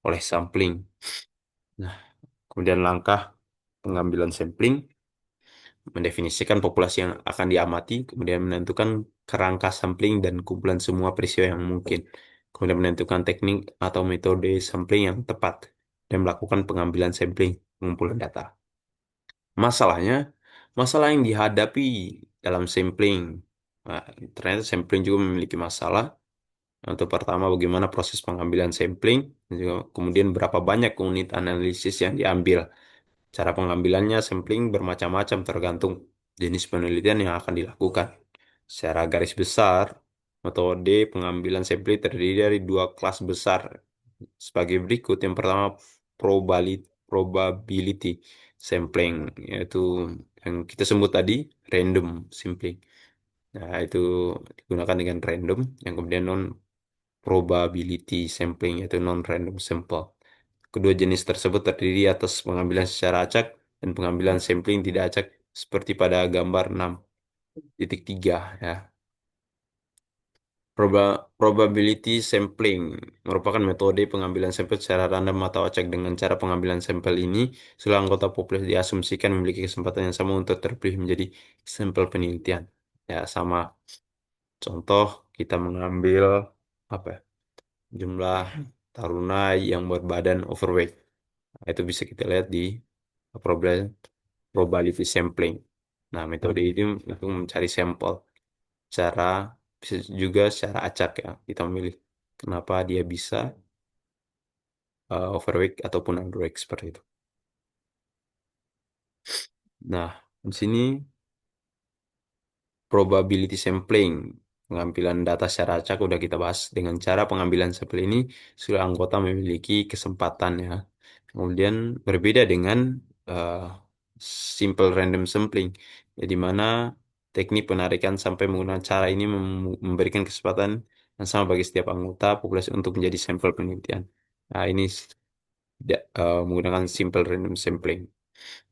oleh sampling. Nah, kemudian langkah pengambilan sampling mendefinisikan populasi yang akan diamati, kemudian menentukan kerangka sampling dan kumpulan semua peristiwa yang mungkin, kemudian menentukan teknik atau metode sampling yang tepat, dan melakukan pengambilan sampling, pengumpulan data. Masalahnya, masalah yang dihadapi dalam sampling. Nah, ternyata sampling juga memiliki masalah. Untuk pertama, bagaimana proses pengambilan sampling, dan juga kemudian berapa banyak unit analisis yang diambil. Cara pengambilannya sampling bermacam-macam tergantung jenis penelitian yang akan dilakukan. Secara garis besar, metode pengambilan sampling terdiri dari dua kelas besar sebagai berikut. Yang pertama, probability sampling, yaitu yang kita sebut tadi random sampling. Nah, itu digunakan dengan random. Yang kemudian non probability sampling, yaitu non-random sample. Kedua jenis tersebut terdiri atas pengambilan secara acak dan pengambilan sampling tidak acak seperti pada gambar 6.3 ya. Probability sampling merupakan metode pengambilan sampel secara random atau acak. Dengan cara pengambilan sampel ini, seluruh anggota populasi diasumsikan memiliki kesempatan yang sama untuk terpilih menjadi sampel penelitian. Ya, sama. Contoh, kita mengambil apa ya, jumlah taruna yang berbadan overweight. Nah, itu bisa kita lihat di probability sampling. Nah, metode ini untuk mencari sampel. Cara bisa juga secara acak ya. Kita memilih kenapa dia bisa overweight ataupun underweight seperti itu. Nah, di sini probability sampling, pengambilan data secara acak udah kita bahas. Dengan cara pengambilan sampel ini, seluruh anggota memiliki kesempatan ya. Kemudian berbeda dengan eh, simple random sampling, ya, di mana teknik penarikan sampai menggunakan cara ini memberikan kesempatan yang sama bagi setiap anggota populasi untuk menjadi sampel penelitian. Nah, ini menggunakan simple random sampling.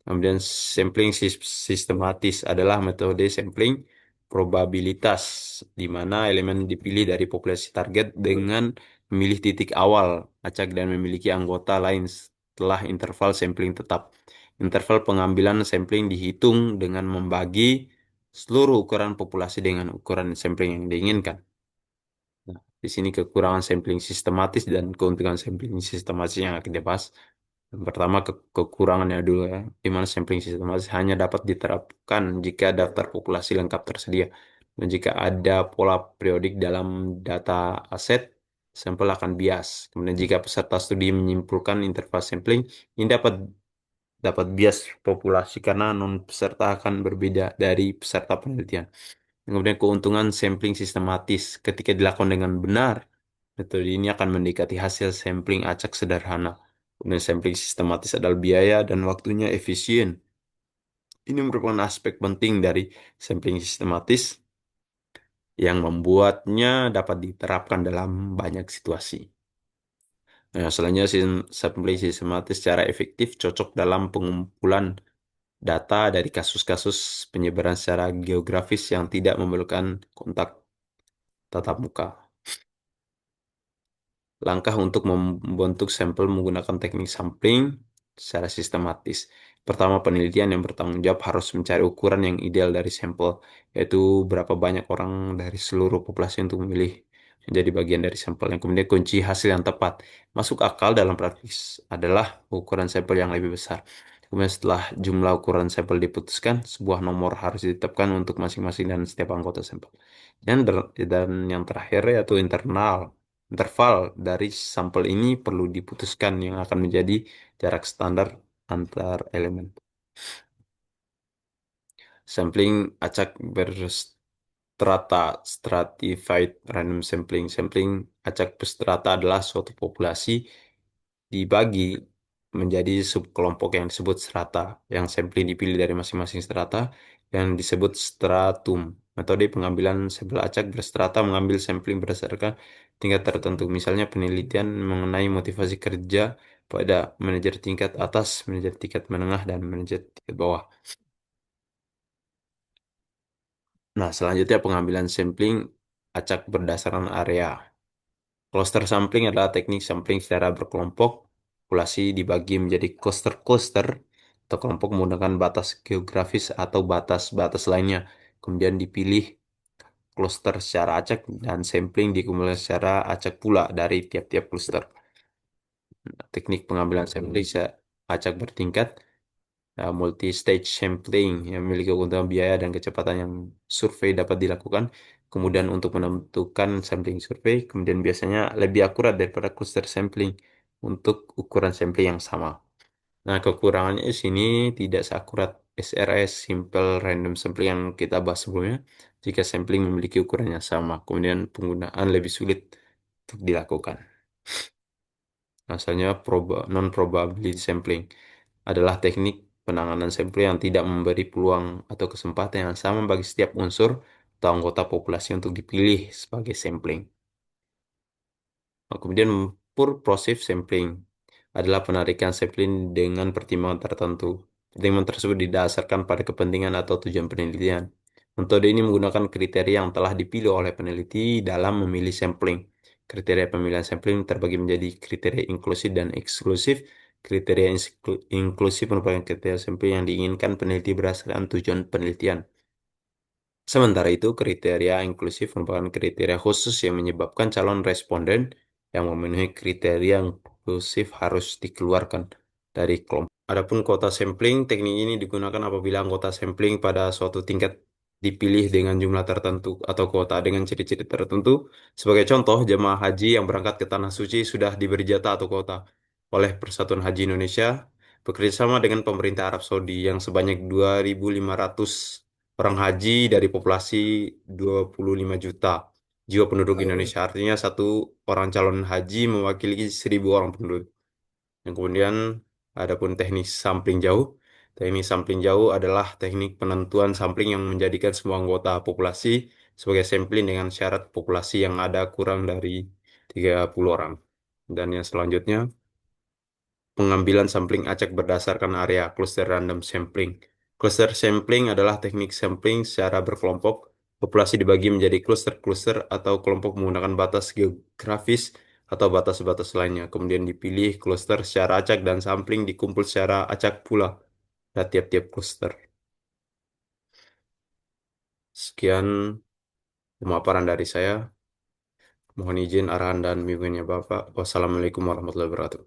Kemudian sampling sistematis adalah metode sampling probabilitas di mana elemen dipilih dari populasi target dengan memilih titik awal acak dan memiliki anggota lain setelah interval sampling tetap. Interval pengambilan sampling dihitung dengan membagi seluruh ukuran populasi dengan ukuran sampling yang diinginkan. Nah, di sini kekurangan sampling sistematis dan keuntungan sampling sistematis yang akan dibahas. Yang pertama, kekurangannya dulu ya, di mana sampling sistematis hanya dapat diterapkan jika daftar populasi lengkap tersedia. Dan jika ada pola periodik dalam data aset, sampel akan bias. Kemudian jika peserta studi menyimpulkan interval sampling, ini dapat bias populasi karena non peserta akan berbeda dari peserta penelitian. Kemudian keuntungan sampling sistematis ketika dilakukan dengan benar, metode ini akan mendekati hasil sampling acak sederhana. Kemudian sampling sistematis adalah biaya dan waktunya efisien. Ini merupakan aspek penting dari sampling sistematis yang membuatnya dapat diterapkan dalam banyak situasi. Nah, selanjutnya sampling sistematis secara efektif cocok dalam pengumpulan data dari kasus-kasus penyebaran secara geografis yang tidak memerlukan kontak tatap muka. Langkah untuk membentuk sampel menggunakan teknik sampling secara sistematis. Pertama, penelitian yang bertanggung jawab harus mencari ukuran yang ideal dari sampel, yaitu berapa banyak orang dari seluruh populasi untuk memilih menjadi bagian dari sampel. Yang kemudian kunci hasil yang tepat. Masuk akal dalam praktis adalah ukuran sampel yang lebih besar. Kemudian setelah jumlah ukuran sampel diputuskan, sebuah nomor harus ditetapkan untuk masing-masing dan setiap anggota sampel. Dan yang terakhir yaitu interval dari sampel ini perlu diputuskan yang akan menjadi jarak standar antar elemen. Sampling acak berstrata, stratified random sampling. Sampling acak berstrata adalah suatu populasi dibagi menjadi subkelompok yang disebut strata. Yang sampling dipilih dari masing-masing strata yang disebut stratum. Metode pengambilan sampel acak berstrata mengambil sampling berdasarkan tingkat tertentu. Misalnya penelitian mengenai motivasi kerja pada manajer tingkat atas, manajer tingkat menengah, dan manajer tingkat bawah. Nah, selanjutnya pengambilan sampling acak berdasarkan area. Cluster sampling adalah teknik sampling secara berkelompok. Populasi dibagi menjadi cluster-cluster atau kelompok menggunakan batas geografis atau batas-batas lainnya. Kemudian dipilih cluster secara acak dan sampling dikumulasi secara acak pula dari tiap-tiap cluster. Teknik pengambilan sampling acak bertingkat multi-stage sampling yang memiliki keuntungan biaya dan kecepatan yang survei dapat dilakukan. Kemudian untuk menentukan sampling survei, kemudian biasanya lebih akurat daripada cluster sampling untuk ukuran sampling yang sama. Nah, kekurangannya di sini tidak seakurat SRS, Simple Random Sampling yang kita bahas sebelumnya, jika sampling memiliki ukuran yang sama. Kemudian penggunaan lebih sulit untuk dilakukan. Asalnya non-probability sampling adalah teknik penanganan sampel yang tidak memberi peluang atau kesempatan yang sama bagi setiap unsur atau anggota populasi untuk dipilih sebagai sampling. Nah, kemudian purposive sampling adalah penarikan sampling dengan pertimbangan tertentu. Pertimbangan tersebut didasarkan pada kepentingan atau tujuan penelitian. Metode ini menggunakan kriteria yang telah dipilih oleh peneliti dalam memilih sampling. Kriteria pemilihan sampling terbagi menjadi kriteria inklusif dan eksklusif. Kriteria inklusif merupakan kriteria sampling yang diinginkan peneliti berdasarkan tujuan penelitian. Sementara itu, kriteria inklusif merupakan kriteria khusus yang menyebabkan calon responden yang memenuhi kriteria inklusif harus dikeluarkan dari kelompok. Adapun kuota sampling, teknik ini digunakan apabila anggota sampling pada suatu tingkat dipilih dengan jumlah tertentu atau kuota dengan ciri-ciri tertentu. Sebagai contoh, jemaah haji yang berangkat ke Tanah Suci sudah diberi jatah atau kuota oleh Persatuan Haji Indonesia bekerjasama dengan pemerintah Arab Saudi yang sebanyak 2.500 orang haji dari populasi 25 juta jiwa penduduk Indonesia. Artinya satu orang calon haji mewakili 1.000 orang penduduk. Yang kemudian adapun teknik sampling jauh. Teknik sampling jauh adalah teknik penentuan sampling yang menjadikan semua anggota populasi sebagai sampling dengan syarat populasi yang ada kurang dari 30 orang. Dan yang selanjutnya, pengambilan sampling acak berdasarkan area cluster random sampling. Cluster sampling adalah teknik sampling secara berkelompok. Populasi dibagi menjadi cluster-cluster atau kelompok menggunakan batas geografis atau batas-batas lainnya. Kemudian dipilih cluster secara acak dan sampling dikumpul secara acak pula pada tiap-tiap cluster. Sekian pemaparan dari saya. Mohon izin arahan dan bimbingannya Bapak. Wassalamualaikum warahmatullahi wabarakatuh.